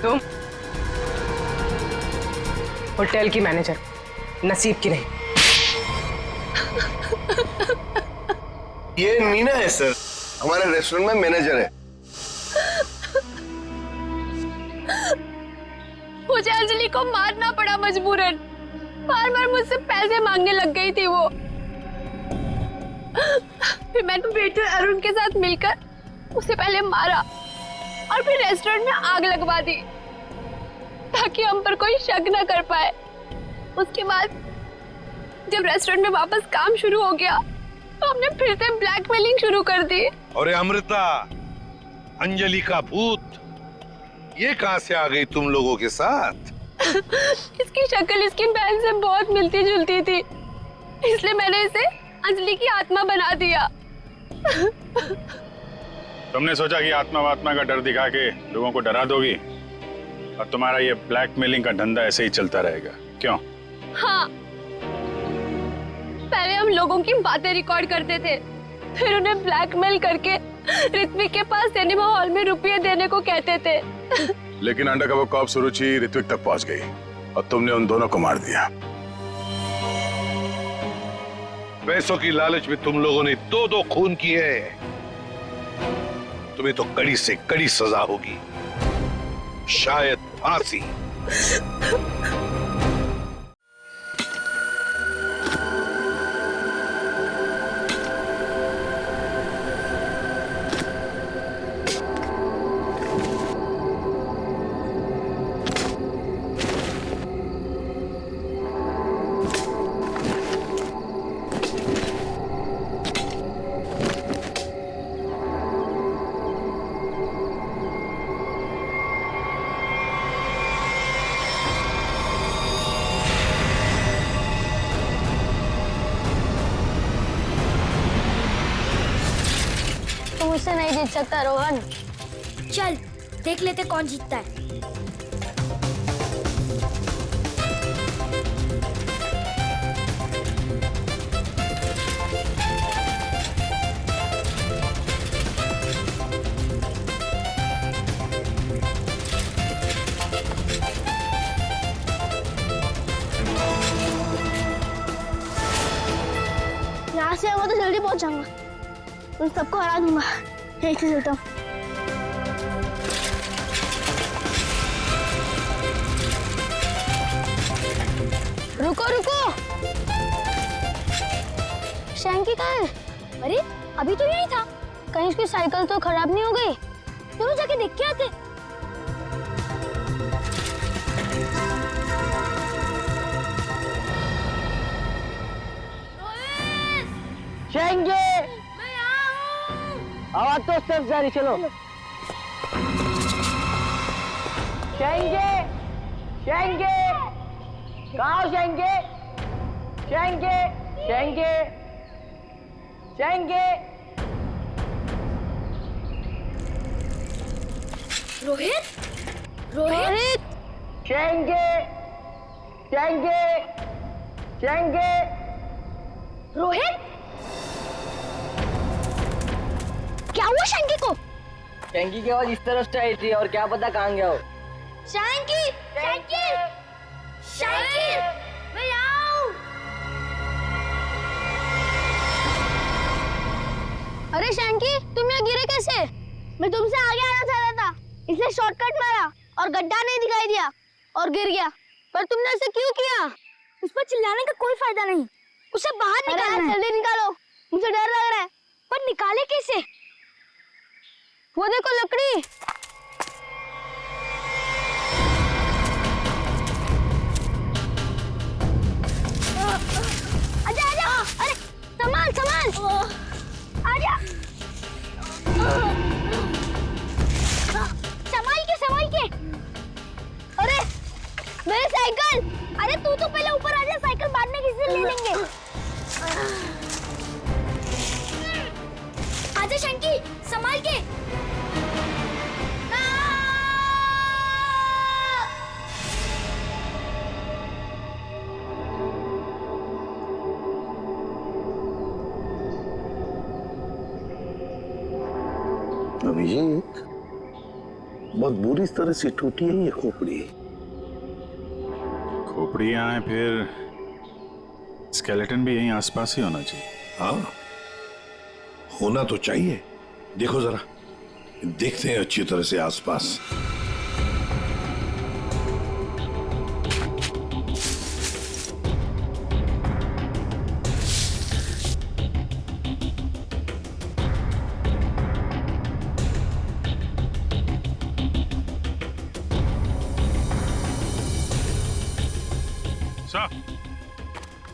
A: तुम होटल की मैनेजर, नसीब की नहीं।
D: ये मीना है सर, हमारे रेस्टोरेंट में मैनेजर है।
U: मुझे अंजलि को मारना पड़ा मजबूरन। बार बार मुझसे पैसे मांगने लग गई थी वो। फिर मैंने वेटर अरुण के साथ मिलकर उसे पहले मारा और फिर रेस्टोरेंट में आग लगवा दी ताकि हम पर कोई शक न कर पाए। उसके बाद जब रेस्टोरेंट में वापस काम शुरू हो गया तो हमने फिर से ब्लैकमेलिंग शुरू कर दी।
P: अरे अमृता, अंजलि का भूत ये कहां से आ गई तुम लोगों के साथ?
U: इसकी शक्ल इसकी बहन से बहुत मिलती जुलती थी, इसलिए मैंने इसे अंजलि की आत्मा बना दिया।
J: तुमने सोचा कि आत्मा वात्मा का डर दिखा के लोगों को डरा दोगी और तुम्हारा ये ब्लैकमेलिंग का धंधा ऐसे ही चलता रहेगा, क्यों?
U: हाँ, पहले हम लोगों की बातें रिकॉर्ड करते थे, फिर उन्हें ब्लैकमेल करके ऋत्विक के पास सिनेमा हॉल में रुपये देने को कहते थे।
K: लेकिन अंडरकवर कॉप सुरुचि ऋत्विक तक पहुंच गई और तुमने उन दोनों को मार दिया।
P: पैसों की लालच में तुम लोगों ने दो खून किए। तुम्हें तो कड़ी से कड़ी सजा होगी, शायद फांसी।
U: मुझसे नहीं जीत सकता रोहन।
I: चल देख लेते कौन जीतता है। यहाँ से आऊंगा तो जल्दी पहुंच जाऊंगा, उन सबको हरा दूंगा। एक से चलता हूँ।
U: रुको रुको,
I: शैंकी कहाँ है? अरे अभी तो यही था। कहीं उसकी साइकिल तो खराब नहीं हो गई? चलो जाके देख के आते।
V: शेंगे, आवाज तो स्टेप्स जारी, चलो। शेंगे, शेंगे, कहाँ हो शेंगे? शेंगे, शेंगे, शेंगे।
I: रोहित, रोहित,
V: शेंगे, शेंगे, शेंगे।
I: रोहित, क्या हुआ शैंकी को?
V: शैंकी की आवाज इस तरफ से आई थी और क्या पता कहाँ गया हो।
I: शैंकी, शैंकी, शैंकी, मैं आऊं। अरे शैंकी, तुम यहाँ गिरे कैसे? मैं तुमसे आगे आना चाह रहा था, इसलिए शॉर्टकट मारा और गड्ढा नहीं दिखाई दिया और गिर गया। पर तुमने ऐसे क्यों किया? उस पर चिल्लाने का कोई फायदा नहीं, उसे बाहर निकालना है। जल्दी निकालो, मुझे डर लग रहा है। पर निकाले कैसे? वो देखो लकड़ी। आजा आजा, अरे संभाल संभाल, आजा। संभाल के
P: अभिजीत, बहुत बुरी तरह से टूटी है ये खोपड़ी।
J: खोपड़ी यहाँ है, फिर स्केलेटन भी यहीं आसपास ही होना चाहिए।
P: हाँ, होना तो चाहिए। देखो जरा, देखते हैं अच्छी तरह से आसपास।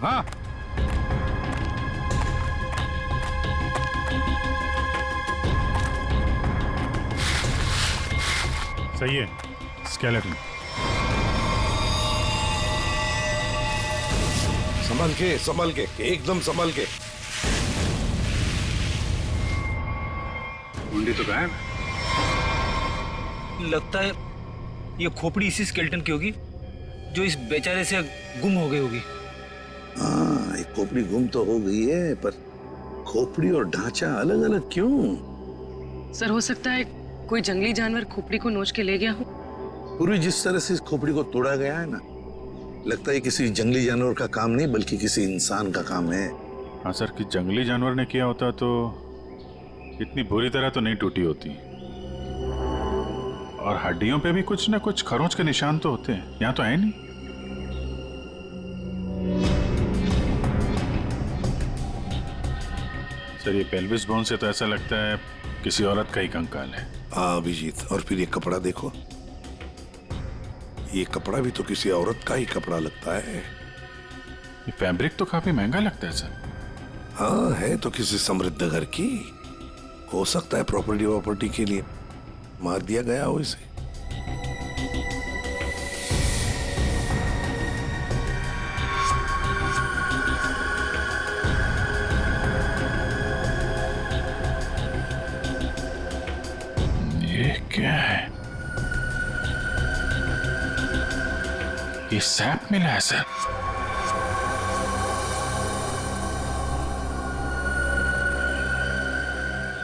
J: हाँ, सही है। स्केलेटन
P: संभल के एकदम संभल के।
J: कुंडी तो गायब।
T: लगता है ये खोपड़ी इसी स्केलेटन की होगी जो इस बेचारे से गुम हो गई होगी।
P: हाँ, एक खोपड़ी गुम तो हो गई है, पर खोपड़ी और ढांचा अलग अलग क्यों?
A: सर, हो सकता है कोई जंगली जानवर खोपड़ी को नोच के ले गया हो।
P: पूरी जिस तरह से इस खोपड़ी को तोड़ा गया है ना, लगता है किसी जंगली जानवर का काम नहीं बल्कि किसी इंसान का काम है।
J: हाँ सर, कि जंगली जानवर ने किया होता तो इतनी बुरी तरह तो नहीं टूटी होती। और हड्डियों पे भी कुछ ना कुछ खरोंच के निशान तो होते हैं, यहाँ तो है नहीं। सर, ये पेल्विस बोन से तो ऐसा लगता है किसी औरत का ही कंकाल है।
P: हाँ अभिजीत, और फिर ये कपड़ा देखो, ये कपड़ा भी तो किसी औरत का ही कपड़ा लगता है।
J: ये फैब्रिक तो काफी महंगा लगता है सर।
P: हाँ, है तो किसी समृद्ध घर की, हो सकता है प्रॉपर्टी के लिए मार दिया गया हो इसे।
J: ये क्या है? ये सैप मिला है सर।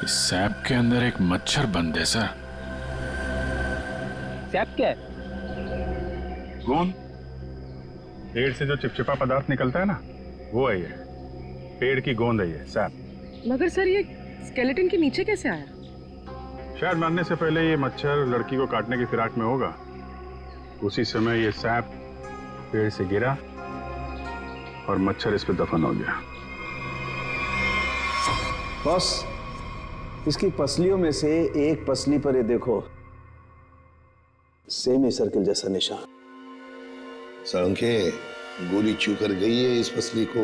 J: इस सैप के अंदर एक मच्छर बंद है सर।
S: सैप क्या है?
J: गोंद। पेड़ से जो चिपचिपा पदार्थ निकलता है ना, वो है ये। पेड़ की गोंद है ये सैप।
A: मगर सर, ये स्केलेटन के नीचे कैसे आया?
J: शायद मरने से पहले ये मच्छर लड़की को काटने की फिराक में होगा। उसी समय ये सैप पेड़ से गिरा और मच्छर इस पे दफन हो गया।
C: बॉस, इसकी पसलियों में से एक पसली पर ये देखो, सेमी सर्कल जैसा निशान।
P: सारंगे, गोली छू कर गई है इस पसली को।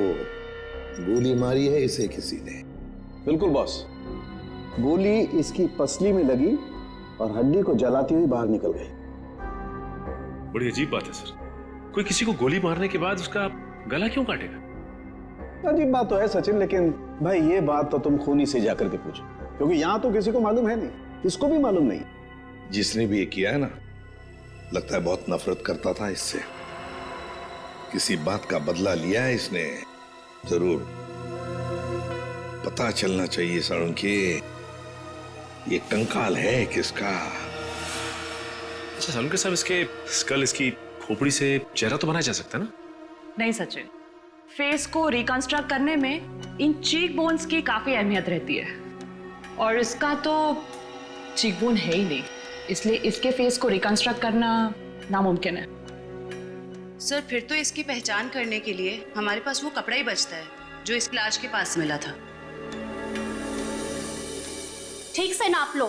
P: गोली मारी है इसे किसी ने।
C: बिल्कुल बॉस, गोली इसकी पसली में लगी और हड्डी को जलाती हुई बाहर निकल गई।
H: बड़ी अजीब बात है सर, कोई किसी को गोली मारने के बाद उसका गला क्यों काटेगा?
C: अजीब बात तो है सचिन, लेकिन भाई ये बात तो तुम खूनी से जाकर के पूछो, क्योंकि यहां तो किसी को मालूम है नहीं, इसको भी मालूम नहीं।
P: जिसने भी ये किया है ना, लगता है बहुत नफरत करता था इससे। किसी बात का बदला लिया है इसने जरूर। पता चलना चाहिए सारंगे, ये कंकाल है किसका।
H: अच्छा सालुंके साहब, इसके स्कल, इसकी खोपड़ी से चेहरा तो बनाया जा सकता है ना?
O: नहीं सचिन, फेस को रिकंस्ट्रक्ट करने में इन चीक बोन्स की काफी अहमियत रहती है, और इसका तो चीक बोन है ही नहीं, इसलिए इसके फेस को रिकंस्ट्रक्ट करना नामुमकिन है।
W: सर, फिर तो इसकी पहचान करने के लिए हमारे पास वो कपड़ा ही बचता है जो इस लाश के पास मिला था।
U: ठीक से नाप लो,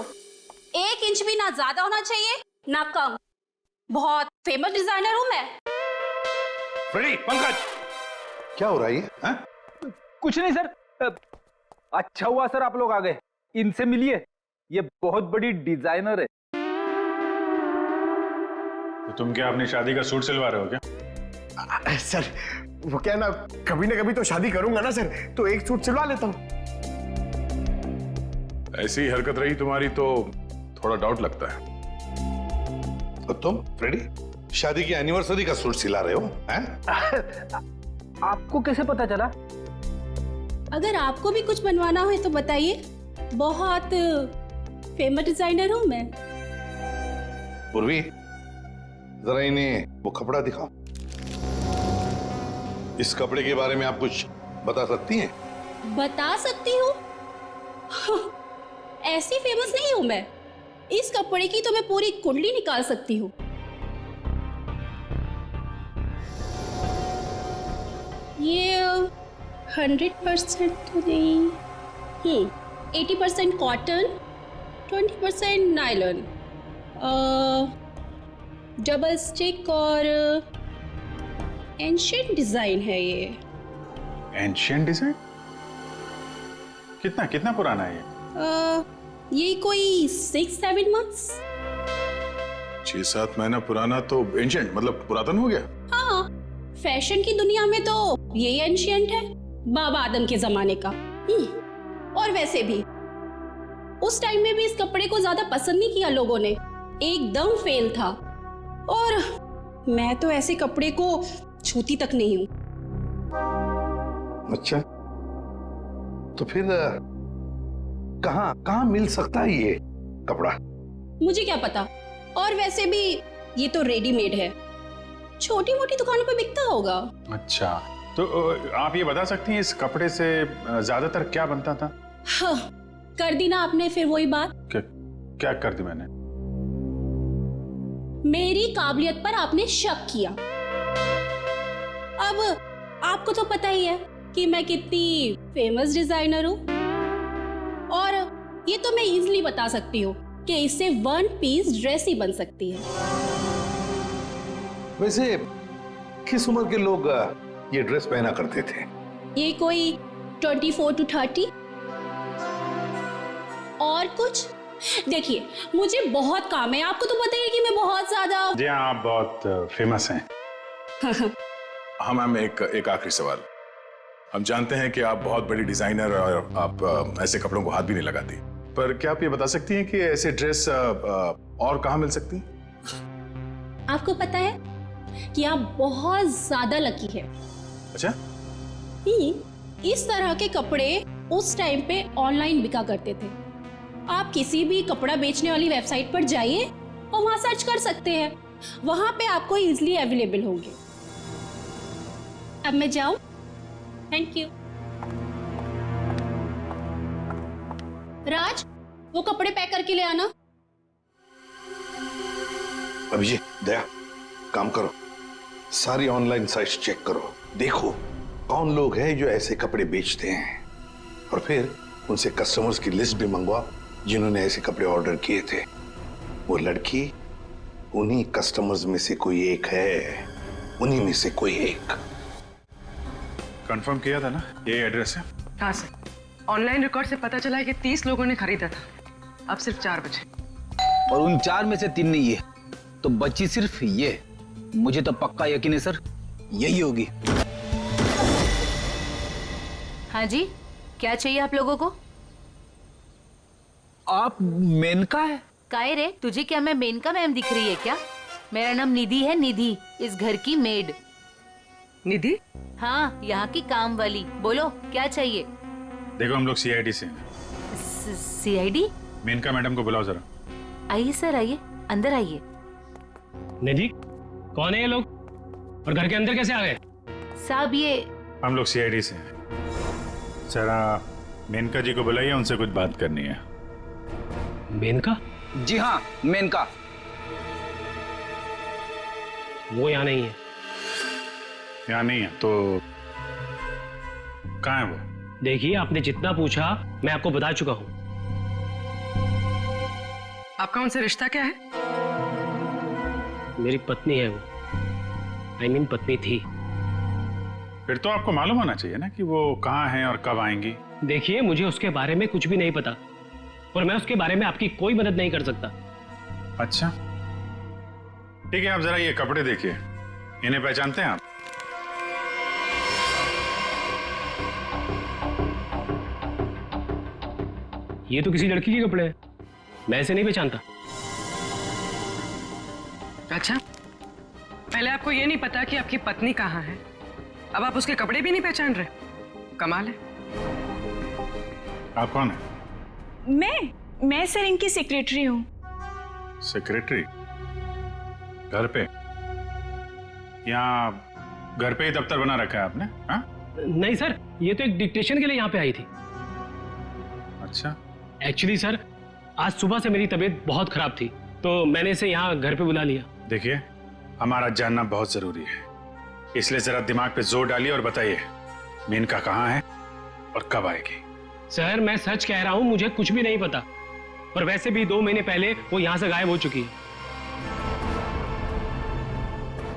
U: 1 इंच भी ना ज्यादा होना चाहिए ना कम। बहुत फेमस डिजाइनर हूं मैं।
M: फ्रेडी, पंकज, क्या हो रहा है ये?
S: कुछ नहीं सर। अच्छा हुआ सर आप लोग आ गए, इनसे मिलिए, ये बहुत बड़ी डिजाइनर है।
J: तो तुम क्या अपनी शादी का सूट सिलवा रहे हो क्या?
D: सर, वो क्या ना कभी तो शादी करूंगा ना सर, तो एक सूट सिलवा लेता हूँ।
K: ऐसी हरकत रही तुम्हारी तो थोड़ा डाउट लगता है।
P: और तुम फ्रेडी, शादी की एनिवर्सरी का सूट सिला रहे हो हैं?
S: आपको कैसे पता चला?
U: अगर आपको भी कुछ बनवाना हो तो बताइए, बहुत
B: फेमस डिजाइनर हूँ मैं।
K: पूर्वी, जरा इन्हें वो कपड़ा दिखाओ। इस कपड़े के बारे में आप कुछ बता सकती हैं?
B: बता सकती हूँ? ऐसी फेमस नहीं हूँ मैं। इस कपड़े की तो मैं पूरी कुंडली निकाल सकती हूँ। ये 100% नहीं, 80% कॉटन, 20% नायलॉन, डबल स्टिक और एंशिएंट डिजाइन है ये।
J: Ancient design? कितना कितना पुराना है ये?
B: ये कोई 6-7 मंथ्स।
K: 6-7 महीना पुराना तो एंशिएंट मतलब पुरातन हो गया।
B: हाँ, फैशन की दुनिया में तो ये एंशिएंट है, बाबा आदम के जमाने का। और वैसे भी उस टाइम में भी इस कपड़े को ज्यादा पसंद नहीं किया लोगों ने, एकदम फेल था। और मैं तो ऐसे कपड़े को छूती तक नहीं हूँ।
K: अच्छा, तो फिर कहाँ मिल सकता है ये कपड़ा?
B: मुझे क्या पता, और वैसे भी ये तो रेडीमेड है, छोटी मोटी दुकानों पे बिकता होगा।
J: अच्छा, तो आप ये बता सकती हैं इस कपड़े से ज्यादातर क्या बनता था?
B: हाँ, कर दी ना आपने फिर वही बात।
J: क्या कर दी मैंने?
B: मेरी काबिलियत पर आपने शक किया। अब आपको तो पता ही है कि मैं कितनी फेमस डिजाइनर हूँ, और ये तो मैं इजीली बता सकती हूँ कि इससे 1 पीस ड्रेस ही बन सकती है।
K: वैसे किस उम्र के लोग ये ड्रेस पहना करते थे?
B: ये कोई 24 to 30। और कुछ देखिए, मुझे बहुत काम है, आपको तो पता ही है कि मैं बहुत ज्यादा।
J: जी हाँ, आप बहुत फेमस हैं।
K: हाँ मैम, एक आखिरी सवाल। हम जानते हैं कि आप बहुत बड़ी डिजाइनर और आप ऐसे कपड़ों को हाथ भी नहीं लगाती, पर क्या आप ये बता सकती हैं कि ऐसे ड्रेस और कहाँ मिल सकती?
B: आपको पता है कि आप बहुत ज्यादा लकी है।
K: अच्छा?
B: इस तरह के कपड़े उस टाइम पे ऑनलाइन बिका करते थे। आप किसी भी कपड़ा बेचने वाली वेबसाइट पर जाइए और वहां सर्च कर सकते हैं, वहां पे आपको इजीली अवेलेबल होंगे। अब मैं जाऊं? Thank you. राज, वो कपड़े पैक करके ले आना।
K: अभिजीत, दया, काम करो, सारी ऑनलाइन साइट्स चेक करो, देखो कौन लोग हैं जो ऐसे कपड़े बेचते हैं, और फिर उनसे कस्टमर्स की लिस्ट भी मंगवाओ जिन्होंने ऐसे कपड़े ऑर्डर किए थे। वो लड़की उन्हीं कस्टमर्स में से कोई एक है, उन्हीं में से कोई एक।
J: कंफर्म किया था ना, ये एड्रेस है?
A: हाँ सर, ऑनलाइन रिकॉर्ड से पता चला है कि 30 लोगों ने खरीदा था। अब सिर्फ 4 बचे,
T: और उन 4 में से 3 नहीं है, तो बची सिर्फ ये। मुझे तो पक्का यकीन है सर, यही होगी।
N: हाँ जी, क्या चाहिए आप लोगों को?
T: आप मेनका है?
N: काहे रे, तुझे क्या मैं मेनका मैम दिख रही है क्या? मेरा नाम निधि है, निधि, इस घर की मेड।
A: निधि?
N: हाँ, यहाँ की काम वाली। बोलो क्या चाहिए?
J: देखो, हम लोग सीआईडी से हैं।
N: सीआईडी?
J: मेनका मैडम को बुलाओ जरा।
N: आइए सर, आइए, अंदर आइए।
S: निधि, कौन है ये लोग और घर के अंदर कैसे आ गए?
N: साहब, ये
J: हम लोग सीआईडी से हैं। जरा मेनका जी को बुलाइए, उनसे कुछ बात करनी है।
S: मेनका?
T: जी हाँ, मेनका।
S: वो यहाँ नहीं है।
J: यहाँ नहीं है तो कहाँ है वो?
S: देखिए, आपने जितना पूछा मैं आपको बता चुका हूँ।
A: आपका उनसे रिश्ता क्या है?
S: मेरी पत्नी है वो, I mean पत्नी थी।
J: फिर तो आपको मालूम होना चाहिए ना कि वो कहाँ हैं और कब आएंगी।
S: देखिए, मुझे उसके बारे में कुछ भी नहीं पता, और मैं उसके बारे में आपकी कोई मदद नहीं कर सकता।
J: अच्छा, ठीक है, आप जरा ये कपड़े देखिए, इन्हें पहचानते हैं आप?
S: ये तो किसी लड़की के कपड़े हैं, मैं इसे नहीं पहचानता।
A: अच्छा, पहले आपको ये नहीं पता कि आपकी पत्नी कहाँ है, अब आप उसके कपड़े भी नहीं पहचान रहे? कमाल है।
J: आप कौन है?
O: मैं सर इनकी सेक्रेटरी हूँ।
J: सेक्रेटरी? घर पे? यहाँ घर पे ही दफ्तर बना रखा है आपने? हाँ?
S: नहीं सर, ये तो एक डिक्टेशन के लिए यहाँ पे आई थी।
J: अच्छा।
S: एक्चुअली सर, आज सुबह से मेरी तबीयत बहुत खराब थी, तो मैंने इसे यहाँ घर पे बुला लिया।
J: देखिए, हमारा जानना बहुत जरूरी है, इसलिए जरा दिमाग पे जोर डालिए और बताइए मेनका कहाँ है और कब आएगी।
S: सर मैं सच कह रहा हूँ, मुझे कुछ भी नहीं पता, और वैसे भी 2 महीने पहले वो यहाँ से गायब हो चुकी है।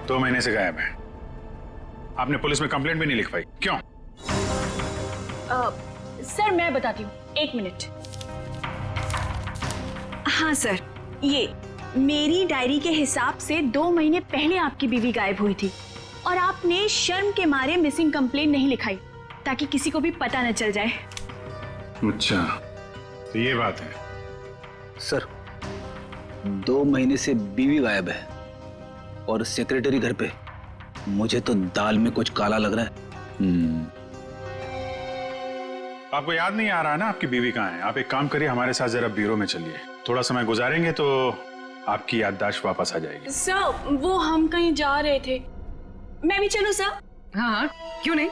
J: 2 महीने से गायब है? आपने पुलिस में कंप्लेंट भी नहीं लिखवाई, क्यों?
O: सर मैं बताती हूँ, 1 मिनट। हाँ सर, ये मेरी डायरी के हिसाब से 2 महीने पहले आपकी बीवी गायब हुई थी, और आपने शर्म के मारे मिसिंग कंप्लेंट नहीं लिखाई ताकि किसी को भी पता न चल जाए।
J: अच्छा, तो ये बात है।
T: सर 2 महीने से बीवी गायब है और सेक्रेटरी घर पे। मुझे तो दाल में कुछ काला लग रहा है।
J: आपको याद नहीं आ रहा है ना आपकी बीवी कहाँ है? आप एक काम करिए, हमारे साथ जरा ब्यूरो में चलिए, थोड़ा समय गुजारेंगे तो आपकी याददाश्त वापस आ जाएगी।
O: सर वो हम कहीं जा रहे थे, मैं भी चलूं सर?
A: हाँ हाँ, क्यों नहीं?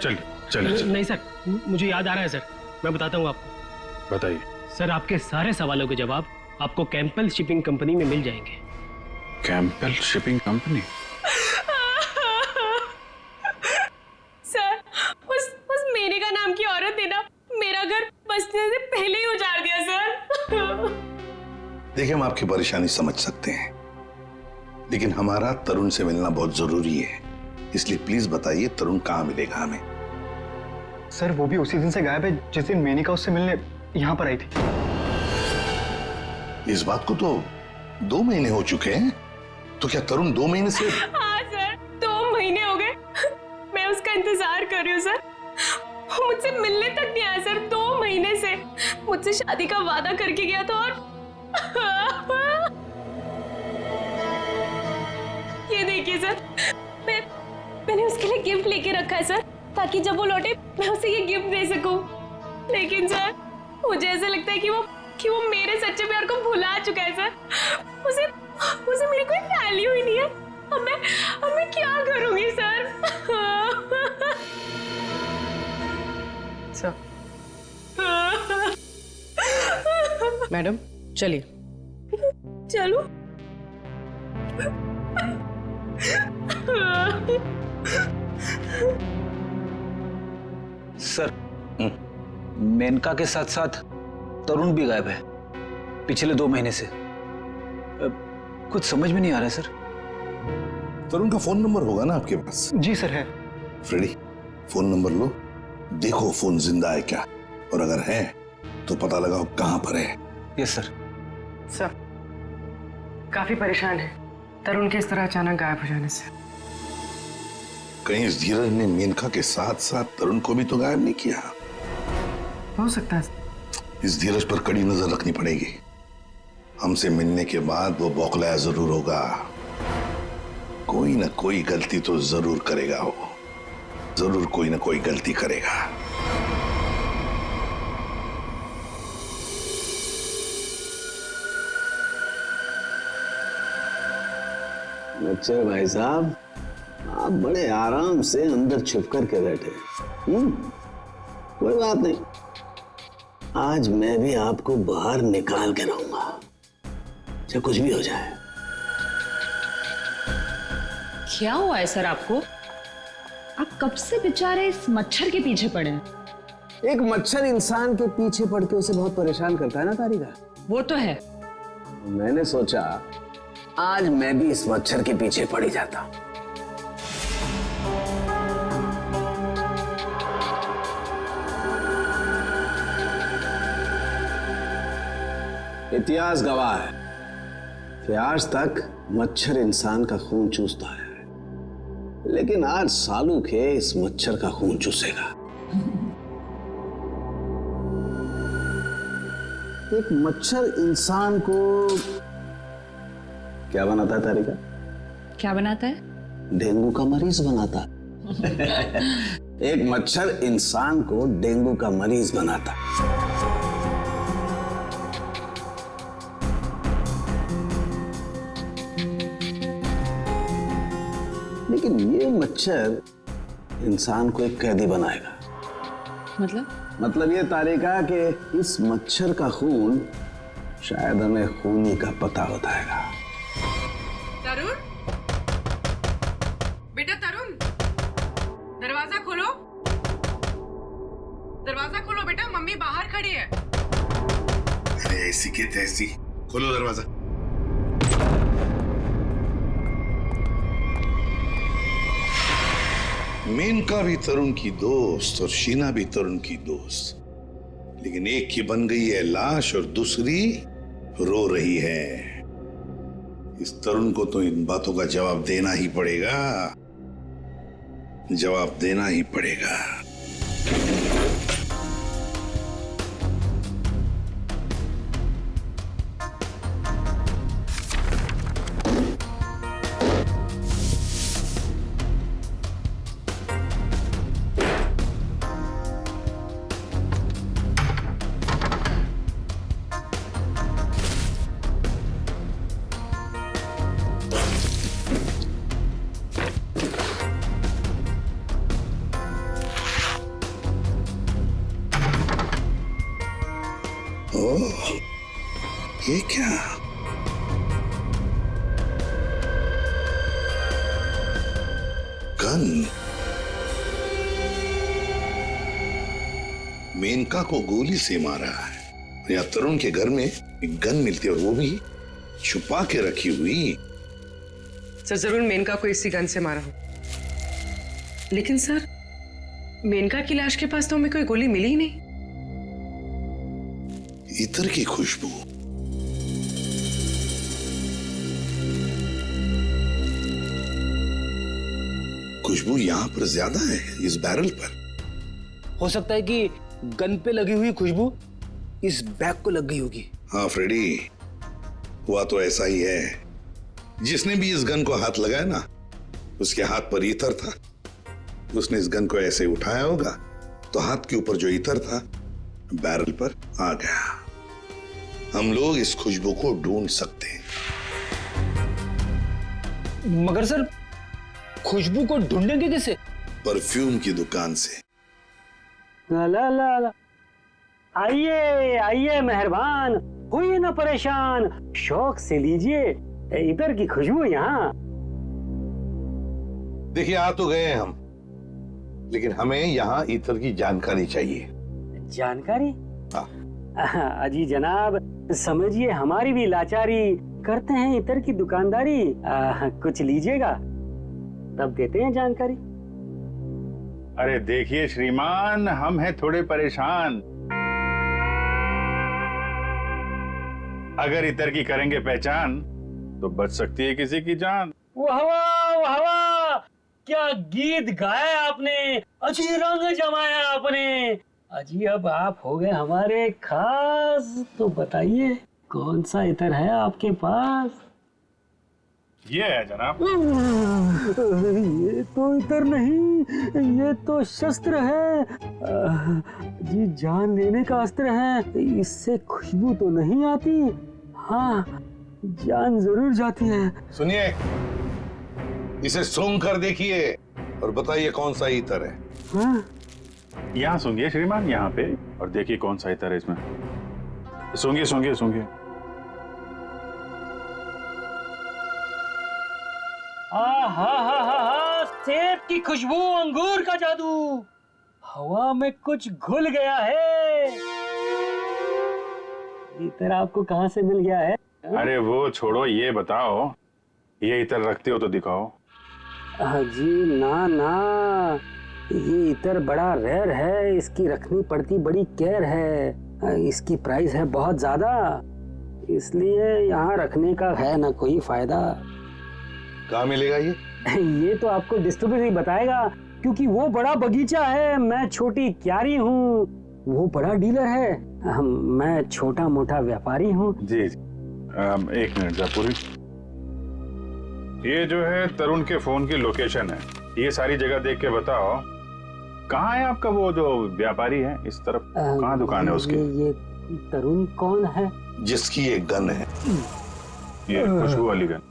J: चलिए चलिए।
S: नहीं सर, मुझे याद आ रहा है सर, मैं बताता हूँ आपको।
J: बताइए।
S: सर आपके सारे सवालों के जवाब आपको कैंपल शिपिंग कंपनी में मिल जाएंगे।
J: कैंपल शिपिंग कंपनी?
O: सर उस मेनका नाम की औरत ने ना मेरा घर बसने से पहले ही उजाड़ दिया सर।
P: देखिए, हम आपकी परेशानी समझ सकते हैं, लेकिन हमारा तरुण से मिलना बहुत जरूरी है, इसलिए प्लीज बताइए तरुण कहाँ मिलेगा हमें?
E: सर वो भी उसी दिन से गायब है जिस दिन मेनका उससे मिलने यहाँ पर आई थी।
P: इस बात को तो 2 महीने हो चुके हैं, तो क्या तरुण 2 महीने से?
O: हाँ सर, 2 महीने हो गए, मैं उसका इंतजार कर रही हूँ सर। वो मुझसे मिलने तक नहीं आया सर, 2 महीने से। मुझसे शादी का वादा करके गया था, और ये देखिए सर, मैंने उसके लिए गिफ्ट लेके रखा है सर, ताकि जब वो लौटे मैं उसे ये गिफ्ट दे सकूं। लेकिन सर मुझे ऐसा लगता है कि वो मेरे सच्चे प्यार को भुला चुका है सर। उसे मेरी कोई वैल्यू ही नहीं है। अब मैं क्या करूंगी सर?
A: मैडम चलिए।
O: चलो।
T: सर मेनका के साथ साथ तरुण भी गायब है पिछले 2 महीने से। कुछ समझ में नहीं आ रहा है सर।
P: तरुण का फोन नंबर होगा ना आपके पास?
E: जी सर है।
P: फ्रेडी, फोन नंबर लो, देखो फोन जिंदा है क्या, और अगर है तो पता लगाओ कहां पर है।
T: Yes sir.
A: सर काफी परेशान है तरुण के इस तरह अचानक गायब हो जाने से।
P: कहीं इस धीरज ने मेनका के साथ साथ तरुण को भी तो गायब नहीं किया?
A: हो सकता है।
P: इस धीरज पर कड़ी नजर रखनी पड़ेगी। हमसे मिलने के बाद वो बौखलाया जरूर होगा, कोई ना कोई गलती तो जरूर करेगा, वो जरूर कोई ना कोई गलती करेगा।
C: अच्छा भाई साहब, आप बड़े आराम से अंदर छुप करके बैठे। कोई बात नहीं, आज मैं भी आपको बाहर निकाल के रहूंगा, चाहे कुछ भी हो जाए।
O: क्या हुआ है सर आपको? आप कब से बेचारे इस मच्छर के पीछे पड़े हैं?
C: एक मच्छर इंसान के पीछे पड़ के उसे बहुत परेशान करता है ना तारिका।
O: वो तो है।
C: मैंने सोचा आज मैं भी इस मच्छर के पीछे पड़ ही जाता। इतिहास गवाह है कि आज तक मच्छर इंसान का खून चूसता है, लेकिन आज सालू के इस मच्छर का खून चूसेगा। एक मच्छर इंसान को क्या बनाता है तारिका?
O: क्या बनाता है?
C: डेंगू का मरीज बनाता है। एक मच्छर इंसान को डेंगू का मरीज बनाता। लेकिन ये मच्छर इंसान को एक कैदी बनाएगा। मतलब ये तारिका कि इस मच्छर का खून शायद हमें खूनी का पता बताएगा।
A: तरुण, बेटा तरुण, दरवाजा खोलो, दरवाजा खोलो बेटा, मम्मी बाहर खड़ी है।
P: अरे ऐसी की तैसी, खोलो दरवाजा। मेनका भी तरुण की दोस्त और शीना भी तरुण की दोस्त, लेकिन एक की बन गई है लाश और दूसरी रो रही है। इस तरुण को तो इन बातों का जवाब देना ही पड़ेगा, जवाब देना ही पड़ेगा। ओह, ये क्या? गन। मेनका को गोली से मारा है। या तरुण के घर में एक गन मिलती है और वो भी छुपा के रखी हुई।
A: सर जरूर मेनका को इसी गन से मारा हो, लेकिन सर मेनका की लाश के पास तो हमें कोई गोली मिली ही नहीं।
P: इत्र की खुशबू। खुशबू यहां पर ज्यादा है इस बैरल पर।
T: हो सकता है कि गन पे लगी हुई खुशबू इस बैग को लग गई होगी।
P: हाँ फ्रेडी, हुआ तो ऐसा ही है। जिसने भी इस गन को हाथ लगाया ना, उसके हाथ पर इत्र था। उसने इस गन को ऐसे उठाया होगा तो हाथ के ऊपर जो इत्र था बैरल पर आ गया। हम लोग इस खुशबू को ढूंढ सकते हैं।
T: मगर सर खुशबू को ढूंढेंगे कैसे?
P: परफ्यूम की दुकान से।
L: ला ला ला, आइए आइए मेहरबान, होइए ना परेशान, शौक से लीजिए इधर की खुशबू यहाँ।
M: देखिए आ तो गए हम, लेकिन हमें यहाँ इत्र की जानकारी चाहिए।
L: जानकारी? अजी जनाब, समझिए हमारी भी लाचारी, करते हैं इत्र की दुकानदारी। कुछ लीजिएगा तब देते हैं जानकारी।
J: अरे देखिए श्रीमान, हम हैं थोड़े परेशान। अगर इतर की करेंगे पहचान तो बच सकती है किसी की जान।
L: वाह वाह वाह, क्या गीत गाया आपने, अजी रंग जमाया आपने। अजी अब आप हो गए हमारे खास, तो बताइए कौन सा इत्र है आपके पास?
J: ये है जनाब।
L: ये तो इत्र नहीं, ये तो शस्त्र है जी, जान लेने का अस्त्र है। इससे खुशबू तो नहीं आती, हाँ जान जरूर जाती है।
M: सुनिए, इसे सूंघ कर देखिए और बताइए कौन सा इत्र है।
L: हाँ?
J: यहाँ सूंघिए श्रीमान, यहाँ पे, और देखिए कौन सा इत्र है इसमें। सूंघिए सूंघिए सूंघिए।
L: सेब की खुशबू, अंगूर का जादू, हवा में कुछ घुल गया है। इत्र आपको कहाँ से मिल गया है?
J: अरे वो छोड़ो, ये बताओ ये इत्र रखते हो तो दिखाओ।
L: जी ना ना, ये इत्र बड़ा रेयर है, इसकी रखनी पड़ती बड़ी केयर है। इसकी प्राइस है बहुत ज्यादा, इसलिए यहाँ रखने का है ना कोई फायदा।
M: कहाँ मिलेगा ये?
L: ये तो आपको डिस्ट्रीब्यूटर ही बताएगा, क्योंकि वो बड़ा बगीचा है, मैं छोटी क्यारी हूँ, वो बड़ा डीलर है, मैं छोटा मोटा व्यापारी हूँ।
J: जी एक मिनट जयपुरी, ये जो है तरुण के फोन की लोकेशन है, ये सारी जगह देख के बताओ कहाँ है आपका वो जो व्यापारी है इस तरफ, कहाँ दुकान है उसकी?
L: ये तरुण कौन है?
P: जिसकी एक गन है।
J: ये खुशबू वाली गन।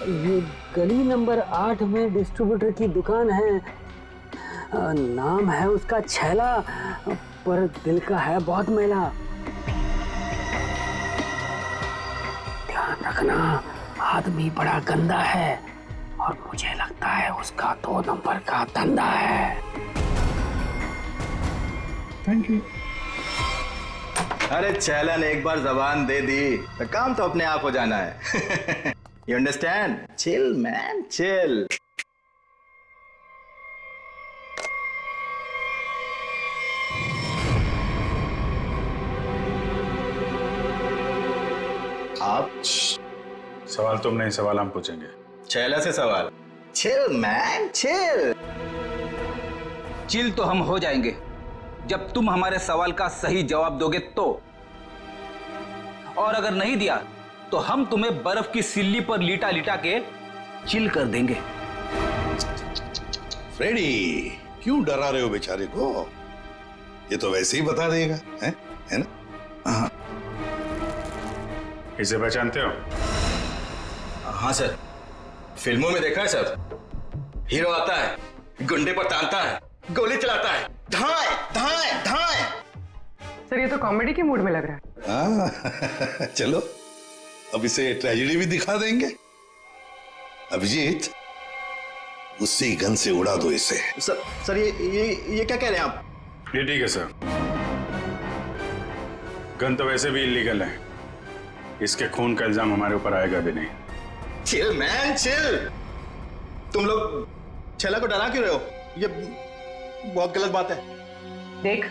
L: ये गली नंबर 8 में डिस्ट्रीब्यूटर की दुकान है। नाम है उसका छैला, पर दिल का है बहुत मैला। ध्यान रखना, आदमी बड़ा गंदा है और मुझे लगता है उसका 2 नंबर का धंधा है।
E: Thank you.
G: अरे छैला ने एक बार जबान दे दी तो काम तो अपने आप हो जाना है। You understand? Chill man, chill. आप
J: सवाल तुम नहीं, सवाल हम पूछेंगे।
G: छैला से सवाल? Chill man, chill.
T: चिल तो हम हो जाएंगे जब तुम हमारे सवाल का सही जवाब दोगे तो। और अगर नहीं दिया तो हम तुम्हें बर्फ की सिल्ली पर लिटा लिटा के चिल कर देंगे।
P: फ्रेडी, क्यों डरा रहे हो बेचारे को? ये तो वैसे ही बता देगा, है ना? हाँ।
J: इसे पहचानते हो?
G: हाँ सर, फिल्मों में देखा है सर। हीरो आता है, गुंडे पर तानता है, गोली चलाता है, धाए धाए धाए।
A: सर ये तो कॉमेडी के मूड में लग रहा
P: हाँ, चलो अब इसे ट्रेजेडी भी दिखा देंगे। अभिजीत, उसी गन से उड़ा दो इसे।
G: सर ये क्या कह रहे हैं आप?
J: ये ठीक है सर, गन तो वैसे भी इलीगल है, इसके खून का इल्जाम हमारे ऊपर आएगा भी नहीं।
G: Chill man, chill. तुम लोग छैला को डरा क्यों रहे हो? ये बहुत गलत बात है।
A: देख,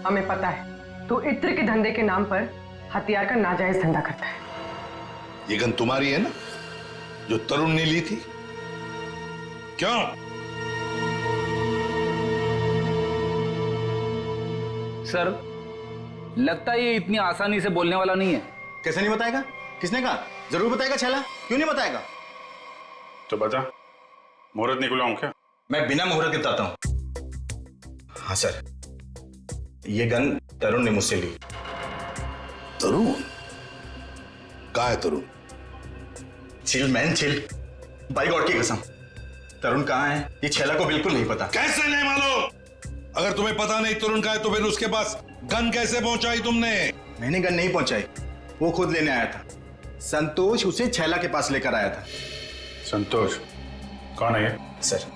A: हमें पता है तू इत्र के धंधे के नाम पर हथियार का नाजायज धंधा करता है।
P: ये गन तुम्हारी है ना, जो तरुण ने ली थी? क्यों?
T: सर, लगता है ये इतनी आसानी से बोलने वाला नहीं है।
G: कैसे नहीं बताएगा? किसने कहा? जरूर बताएगा छैला, क्यों नहीं बताएगा?
J: तो बता, मुहूर्त निकलवाऊं क्या?
G: मैं बिना मुहूर्त के बताता हूं। हाँ सर, ये गन तरुण ने मुझसे ली।
P: तरुण? कहाँ है Tarun?
G: Chill man, chill. By god की कसम, तरुण कहाँ है ये छैला को बिल्कुल नहीं पता।
P: कैसे नहीं मालूम? अगर तुम्हें पता नहीं तरुण कहाँ है तो फिर उसके पास गन कैसे पहुंचाई तुमने?
G: मैंने गन नहीं पहुंचाई, वो खुद लेने आया था। संतोष उसे छैला के पास लेकर आया था।
J: संतोष कौन है ये?
G: सर,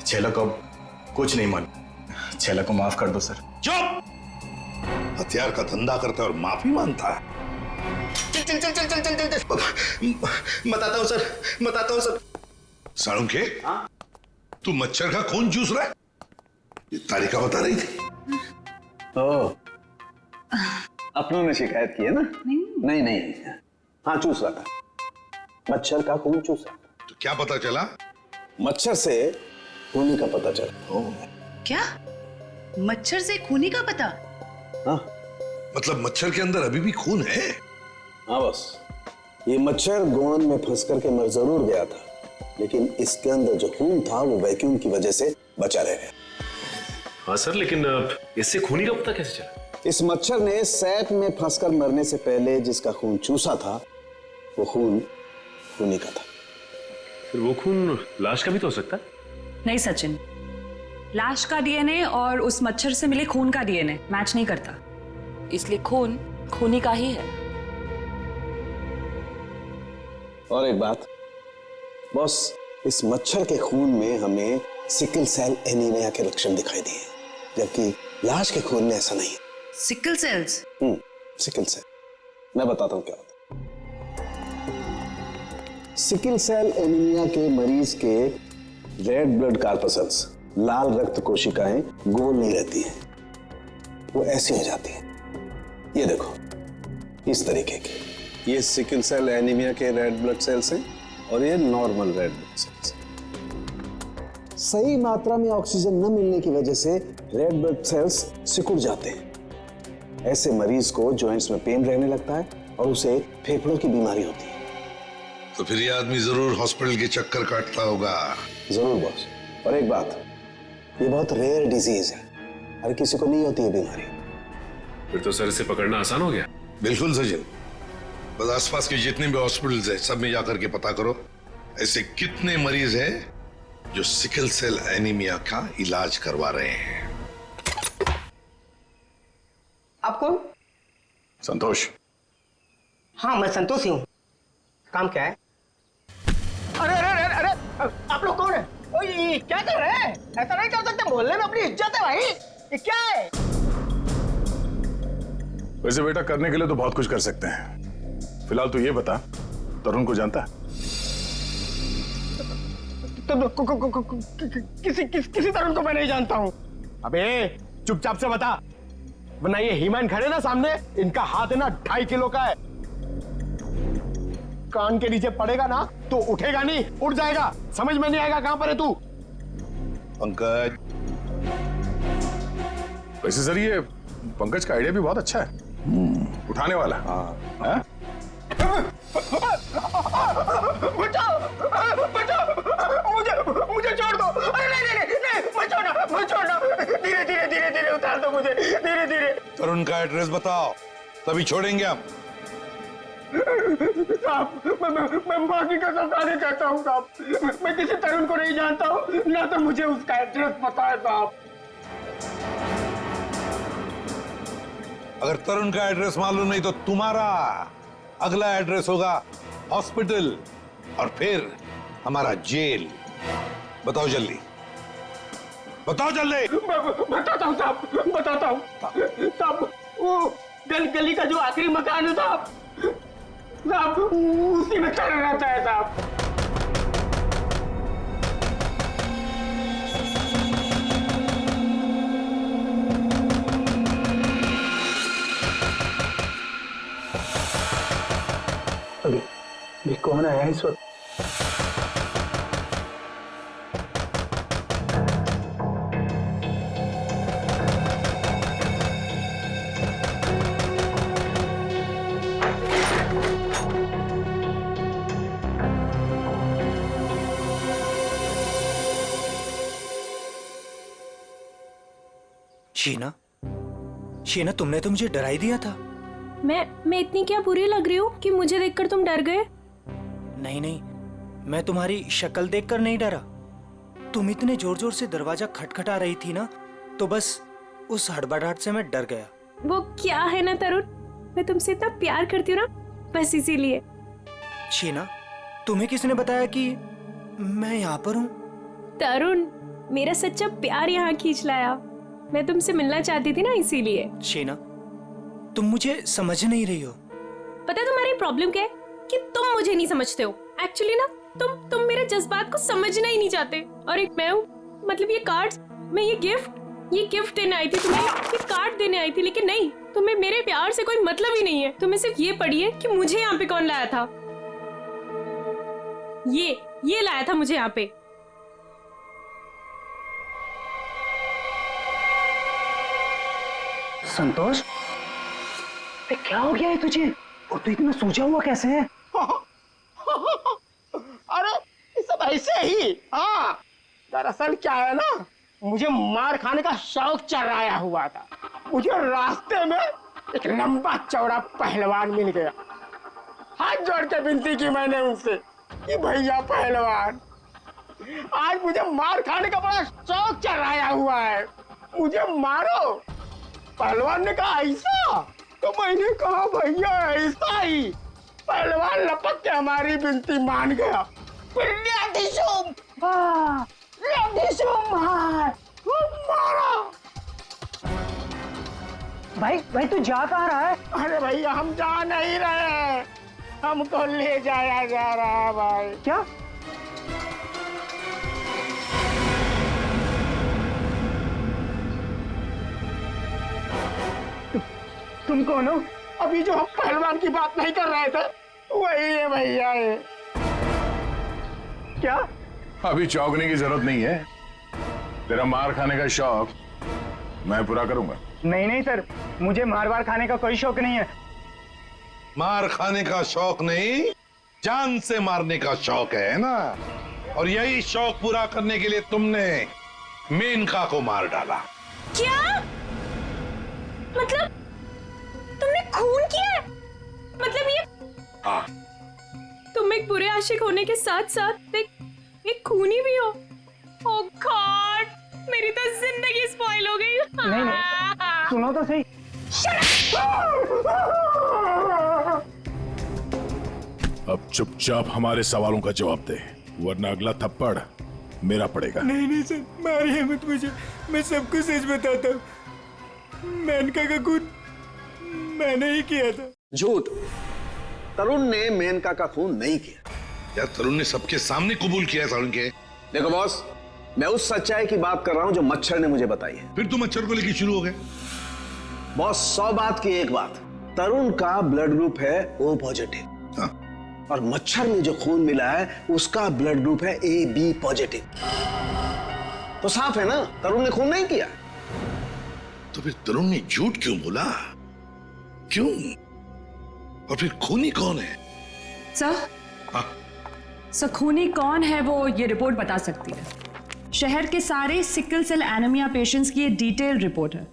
G: छैला को कुछ नहीं मालूम। छैला को माफ कर दो सर।
P: चुप! हथियार का धंधा करता है और माफी मांगता है।
G: चल चल चल चल चल चल चल चल। बताता हूँ सर, बताता हूँ सर।
P: साळुंखे, तू मच्छर का खून चूस रहा है? ये तारिका बता रही थी।
C: अपनों ने शिकायत की है ना? नहीं, हाँ चूस रहा था, मच्छर का खून चूस रहा था।
P: तो क्या पता चला?
C: मच्छर से खूनी का पता चला।
W: क्या? मच्छर से खूनी का पता?
C: हाँ,
P: मतलब मच्छर के अंदर अभी भी खून है?
C: हाँ बस, ये मच्छर गोंद में फंस करके मर जरूर गया था, लेकिन इसके अंदर जो खून था वो वैक्यूम की वजह से बचा रह गया।
H: हाँ सर, लेकिन इससे खूनी का पता कैसे चला?
C: इस मच्छर ने सैप में फंसकर मरने से पहले जिसका खून चूसा था वो खून खूनी का था।
H: फिर वो खून लाश का भी तो हो सकता है?
O: नहीं सचिन, लाश का डीएनए और उस मच्छर से मिले खून का डीएनए मैच नहीं करता, इसलिए खून खूनी का ही है।
C: और एक बात बॉस, इस मच्छर के खून में हमें सिकल सेल एनीमिया के लक्षण दिखाई दिए, जबकि लाश के खून में ऐसा नहीं है।
W: Sickle sales?
C: सिकल सेल, मैं बताता हूँ क्या होता है। सिकल सेल एनीमिया के मरीज के रेड ब्लड कार्पसल्स, लाल रक्त कोशिकाएं गोल नहीं रहती हैं, वो ऐसी हो जाती हैं। ये देखो, इस तरीके के। ये सिकल सेल एनीमिया के रेड ब्लड सेल्स हैं और ये नॉर्मल रेड ब्लड सेल्स। सही मात्रा में ऑक्सीजन न मिलने की वजह से रेड ब्लड सेल्स सिकुड़ जाते हैं। ऐसे मरीज को जॉइंट्स में पेन रहने लगता है और उसे फेफड़ों की बीमारी होती है।
P: तो फिर ये आदमी जरूर हॉस्पिटल के चक्कर काटता होगा।
C: जरूर बॉस। और एक बात, ये बहुत रेयर डिजीज है, हर किसी को नहीं होती है बीमारी।
H: फिर तो सर इसे पकड़ना आसान हो गया।
P: बिल्कुल सचिन, बस आसपास के जितने भी हॉस्पिटल्स है सब में जाकर के पता करो ऐसे कितने मरीज हैं जो सिकल सेल एनीमिया का इलाज करवा रहे हैं।
F: आप कौन?
K: संतोष।
F: हाँ मैं संतोष ही हूँ। काम क्या है? अरे अरे अरे अरे आप लोग कौन है? ओए ये क्या कर रहे हैं? ऐसा नहीं कर सकते, मोहल्ले में अपनी इज्जत है भाई। ये क्या है?
K: वैसे बेटा करने के लिए तो बहुत कुछ कर सकते हैं। फिलहाल तो ये बता, तरुण को जानता है?
F: किसी तरुण को मैं नहीं जानता हूँ। अबे चुपचाप से बता, वरना ये हीमैन खड़े ना सामने, इनका हाथ है ना 2.5 किलो का है। कान के नीचे पड़ेगा ना तो उठेगा नहीं, उठ जाएगा। समझ में नहीं आएगा कहां पर है तू।
P: पंकज।
K: वैसे सर ये पंकज का आइडिया भी बहुत अच्छा है, उठाने वाला। हाँ।
F: बचाओ बचाओ, मुझे छोड़ दो। अरे नहीं मत छोड़ना। धीरे उतार दो मुझे, धीरे।
P: तरुण का एड्रेस बताओ तभी छोड़ेंगे हम।
F: साहब मैं मां की कसम खाने कहता हूँ साहब, मैं किसी तरुण को नहीं जानता हूँ, ना तो मुझे उसका एड्रेस पता है साहब।
P: अगर तरुण का एड्रेस मालूम नहीं तो तुम्हारा अगला एड्रेस होगा हॉस्पिटल और फिर हमारा जेल। बताओ जल्दी, बताओ जल्दी।
F: बताता हूँ साहब, बताता हूँ साहब। वो गली का जो आखिरी मकान है साहब, उसी में चढ़ रहता है साहब।
L: अभी कौन आया इस वक्त?
Q: शीना तुमने तो मुझे डरा ही दिया था।
R: मैं इतनी क्या बुरी लग रही हूँ कि मुझे देखकर तुम डर गए?
Q: नहीं, मैं तुम्हारी शक्ल देखकर नहीं डरा। तुम इतने जोर जोर से दरवाजा खटखटा रही थी ना, तो बस उस हड़बड़ाहट से मैं डर गया।
R: वो क्या है ना तरुण, मैं तुमसे इतना प्यार करती हूँ ना, बस इसीलिए।
Q: शीना तुम्हें किसने बताया कि मैं यहाँ पर हूँ?
R: तरुण, मेरा सच्चा प्यार यहाँ खींच लाया। मैं तुमसे मिलना चाहती थी ना, इसीलिए।
Q: शीना तुम मुझे समझ नहीं रही हो।
R: पता है तुम्हारी प्रॉब्लम क्या है? कि तुम मुझे नहीं समझते हो। एक्चुअली ना तुम मेरे जज्बात को समझना ही नहीं चाहते। और एक मैं हूँ, मतलब ये कार्ड्स, मैं ये गिफ्ट देने आई थी तुम्हें, ये कार्ड देने आई थी, लेकिन नहीं, तुम्हें मेरे प्यार से कोई मतलब ही नहीं है। तुम्हें सिर्फ ये पड़ी है कि मुझे यहाँ पे कौन लाया था। ये लाया था मुझे यहाँ पे।
L: संतोष, क्या हो गया है तुझे? और तू इतना सूझा हुआ कैसे है?
F: अरे ये सब ऐसे ही। हाँ दरअसल क्या है ना, मुझे मार खाने का शौक चढ़ाया हुआ था। मुझे रास्ते में एक लंबा चौड़ा पहलवान मिल गया। हाथ जोड़ के विनती की मैंने उनसे कि भैया पहलवान, आज मुझे मार खाने का बड़ा शौक चढ़ाया हुआ है, मुझे मारो। पहलवान ने कहा ऐसा? तो मैंने कहा भैया ऐसा ही। पहलवान लपक के हमारी विनती मान गया। मारा।
L: भाई तू जा कहाँ रहा है?
F: अरे भैया हम जा नहीं रहे, हमको ले जाया जा रहा है भाई।
L: क्या?
F: तुम कौन हो? अभी जो हम पहलवान की बात नहीं कर रहे थे वही है भैया। ये क्या?
K: अभी चौंकने की जरूरत नहीं है, तेरा मार खाने का शौक मैं पूरा करूंगा।
L: नहीं सर, मुझे मार खाने का कोई शौक नहीं है।
P: मार खाने का शौक नहीं, जान से मारने का शौक है ना? और यही शौक पूरा करने के लिए तुमने मेनका को मार डाला।
R: क्या? मतलब तुमने खून किया है? मतलब
P: हाँ।
R: तुम एक बुरे आशिक होने के साथ साथ एक खूनी भी हो। ओह गॉड, मेरी तो जिंदगी स्पॉइल हो गई।
F: नहीं, सुनो तो सही।
K: अब चुपचाप हमारे सवालों का जवाब दे, वरना अगला थप्पड़ मेरा पड़ेगा।
Q: नहीं सर, मारिए मत मुझे, मैं सबको सच बताता हूँ। मेनका का खून मैंने ही किया था।
C: झूठ। तरुण ने मेनका का खून नहीं किया।
P: यार तरुण ने सबके सामने कबूल किया तरुण के।
C: देखो बॉस, मैं उस सच्चाई की बात कर रहा हूं जो मच्छर ने मुझे बताई है।
P: फिर तुम मच्छर को लेकर शुरू हो गए।
C: बॉस 100 बात की एक बात, तरुण का ब्लड ग्रुप है O पॉजिटिव।
P: हाँ।
C: और मच्छर में जो खून मिला है उसका ब्लड ग्रुप है AB पॉजिटिव। तो साफ है ना, तरुण ने खून नहीं किया।
P: तो फिर तरुण ने झूठ क्यों बोला? क्यों? और फिर खूनी कौन है?
O: सर,
P: हाँ?
O: सर खूनी कौन है वो ये रिपोर्ट बता सकती है। शहर के सारे सिकल सेल एनीमिया पेशेंट्स की ये डिटेल रिपोर्ट है,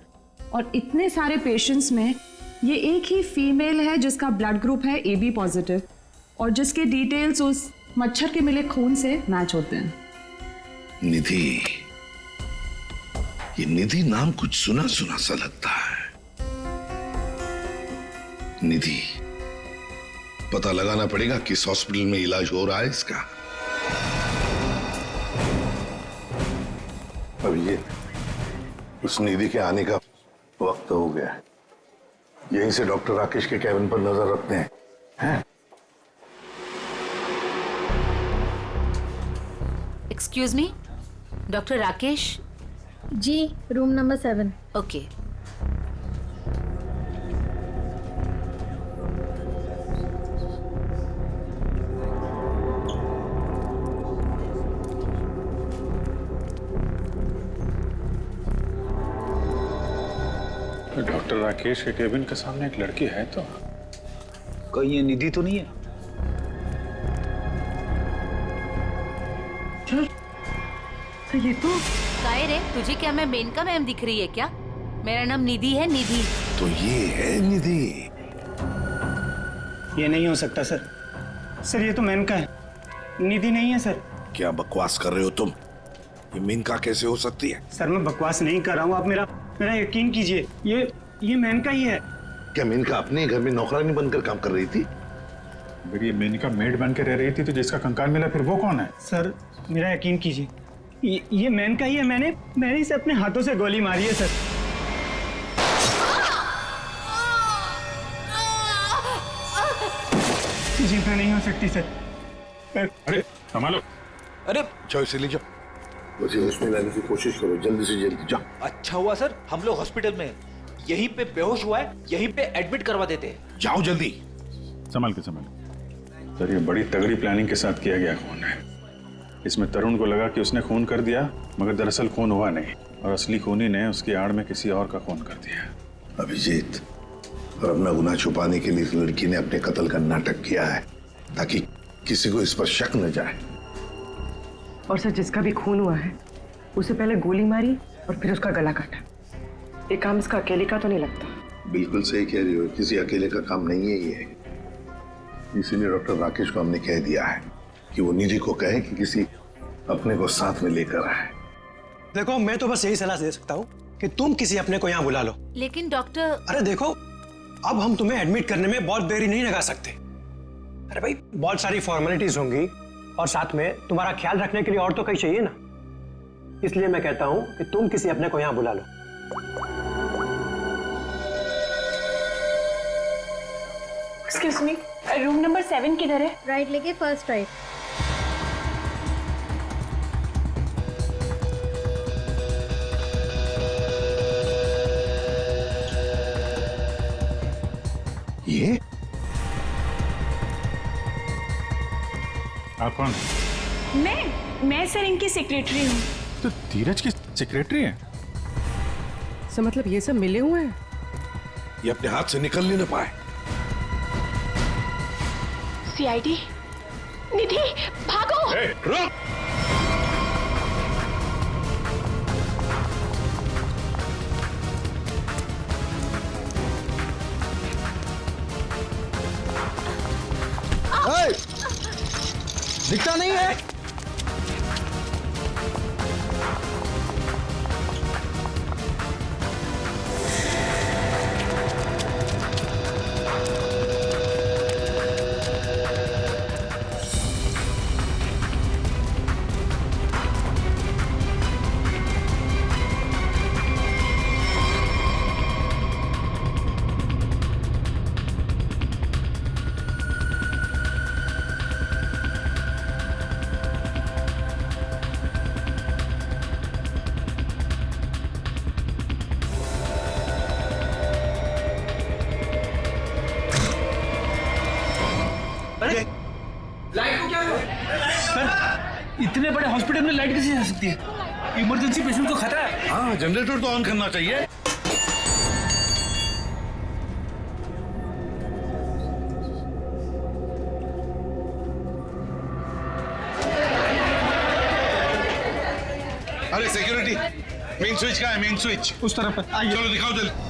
O: और इतने सारे पेशेंट्स में ये एक ही फीमेल है जिसका ब्लड ग्रुप है AB पॉजिटिव, और जिसके डिटेल्स उस मच्छर के मिले खून से मैच होते हैं।
P: निधि, ये निधि नाम कुछ सुना सुना सा लगता है। निधि, पता लगाना पड़ेगा किस हॉस्पिटल में इलाज हो रहा है इसका।
M: अब ये उस निधि के आने का वक्त हो गया है। यहीं से डॉक्टर राकेश के कैबिन पर नजर रखते हैं।
D: Excuse me, doctor Rakesh?
I: जी, room number 7।
D: Okay.
J: Doctor Rakesh के केबिन के सामने एक लड़की है, तो
T: कहीं ये निधि तो नहीं है?
A: तो ये तो
D: काय रे, तुझे क्या मैं मेनका मैम दिख रही है क्या? मेरा नाम निधि है, निधि।
P: तो ये है निधि।
Q: ये नहीं हो सकता सर। सर ये तो मेनका है, निधि नहीं है सर।
P: क्या बकवास कर रहे हो तुम? ये मेनका कैसे हो सकती है?
Q: सर मैं बकवास नहीं कर रहा हूँ, आप मेरा यकीन कीजिए। ये मेनका ही है।
M: क्या मेनका अपने घर में नौकरानी बनकर काम कर रही थी?
J: अगर ये मेनका मेड बन के रह रही थी तो जिसका कंकाल मिला फिर वो कौन है?
Q: सर मेरा यकीन कीजिए, ये मेनका ही है। मैंने इसे अपने हाथों से गोली मारी है सर। जीतना नहीं हो सकती सर।
J: अरे संभालो।
T: अरे
M: जाओ इसे ले जाओ, मुझे उसमें लाने की कोशिश करो, जल्दी से जल्दी जाओ।
T: अच्छा हुआ सर हम लोग हॉस्पिटल में, यहीं पे बेहोश हुआ है, यहीं पे एडमिट करवा देते हैं।
P: जाओ जल्दी।
J: संभाल के संभाल। सर ये बड़ी तगड़ी प्लानिंग के साथ किया गया खून है। इसमें तरुण को लगा कि उसने खून कर दिया, मगर दरअसल खून हुआ नहीं, और असली खूनी ने उसकी आड़ में किसी और का खून कर दिया।
M: अभिजीत, और अपना गुनाह छुपाने के लिए इस लड़की ने अपने कत्ल का नाटक किया है ताकि किसी को इस पर शक न जाए।
A: और सर जिसका भी खून हुआ है उसे पहले गोली मारी और फिर उसका गला काटा। ये काम इसका अकेले का तो नहीं लगता।
M: बिल्कुल सही कह रही हो, किसी अकेले का काम नहीं है ये। इसीलिए डॉक्टर राकेश को हमने कह दिया है कि वो निधि को कहे कि किसी अपने को साथ में लेकर आए।
V: देखो मैं तो बस यही सलाह दे सकता हूँ कि तुम किसी अपने को यहाँ बुला लो।
D: लेकिन डॉक्टर,
V: अरे देखो अब हम तुम्हें एडमिट करने में बहुत देरी नहीं लगा सकते। अरे भाई बहुत सारी फॉर्मेलिटीज होंगी, और साथ में तुम्हारा ख्याल रखने के लिए और तो कहीं चाहिए ना। इसलिए मैं कहता हूँ कि तुम किसी अपने को यहाँ बुला लो।
R: एक्सक्यूज मी, रूम नंबर 7 किधर है?
I: राइट लेके फर्स्ट राइट।
M: ये
J: आप कौन?
R: मैं सर इनकी सेक्रेटरी हूँ।
J: तो धीरज की सेक्रेटरी है?
A: सर मतलब ये सब मिले हुए हैं?
P: ये अपने हाथ से निकल नहीं ना पाए।
R: CID, निधि भागो।
P: रुक।
C: दिखता नहीं है?
L: लाइट को क्या हुआ? सर, इतने बड़े हॉस्पिटल में लाइट कैसे जा सकती है? इमरजेंसी पेशेंट को खतरा है।
P: हाँ, जनरेटर तो ऑन करना चाहिए।
M: अरे सिक्योरिटी, मेन स्विच कहाँ है? मेन स्विच
L: उस तरफ है। आइए।
M: चलो दिखाओ जल्दी।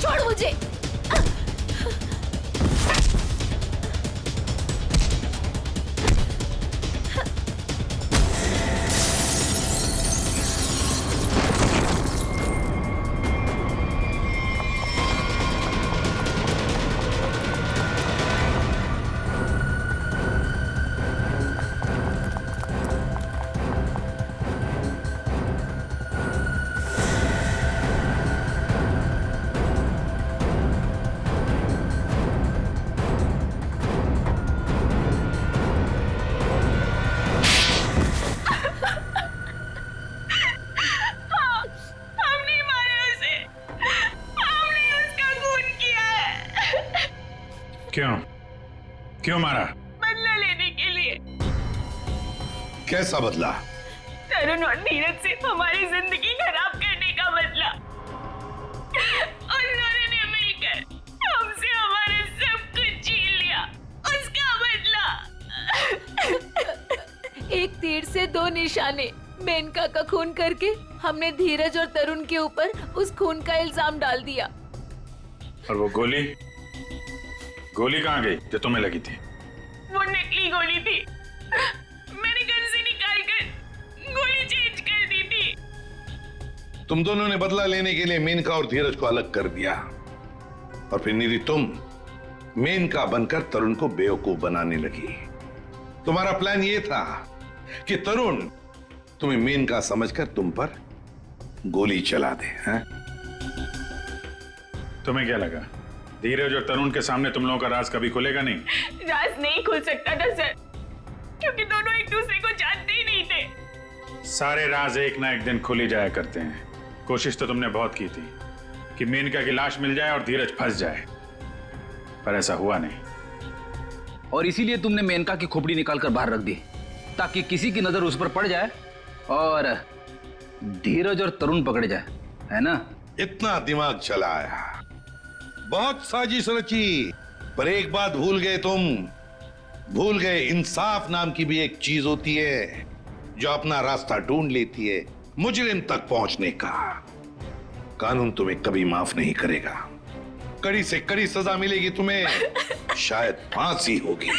D: छोड़ मुझे।
J: क्यों मारा?
O: बदला लेने के लिए।
P: कैसा बदला?
O: तरुण और धीरज से हमारी जिंदगी खराब करने का बदला। उन्होंने मिलकर हमसे हमारा सब कुछ छीन लिया, उसका बदला।
D: एक तीर से दो निशाने। मेनका का खून करके हमने धीरज और तरुण के ऊपर उस खून का इल्जाम डाल दिया।
J: और वो गोली कहाँ गई जो तुम्हें लगी थी?
O: वो नकली गोली थी। मैंने गन से निकालकर गोली चेंज कर दी थी।
P: तुम दोनों ने बदला लेने के लिए मेनका और धीरज को अलग कर दिया, और फिर निधि तुम मेनका बनकर तरुण को बेवकूफ बनाने लगी। तुम्हारा प्लान ये था कि तरुण तुम्हें मेनका समझकर तुम पर गोली चला दे। हैं?
J: तुम्हें क्या लगा धीरज और तरुण के सामने तुम लोगों का राज कभी खुलेगा नहीं?
O: राज नहीं खुल सकता था सर, क्योंकि दोनों एक दूसरे को जानते ही नहीं थे।
J: सारे राज एक ना एक दिन खुल ही जाया करते हैं। कोशिश तो तुमने बहुत की थी कि मेनका की लाश मिल जाए और धीरज फंस जाए, पर ऐसा हुआ नहीं।
T: और इसीलिए तुमने मेनका की खोपड़ी निकालकर बाहर रख दी, ताकि किसी की नजर उस पर पड़ जाए और धीरज और तरुण पकड़े जाए, है ना?
P: इतना दिमाग चलाया, बहुत साजिश रची, पर एक बात भूल गए तुम। भूल गए इंसाफ नाम की भी एक चीज होती है जो अपना रास्ता ढूंढ लेती है मुजरिम तक पहुंचने का। कानून तुम्हें कभी माफ नहीं करेगा। कड़ी से कड़ी सजा मिलेगी तुम्हें, शायद फांसी होगी।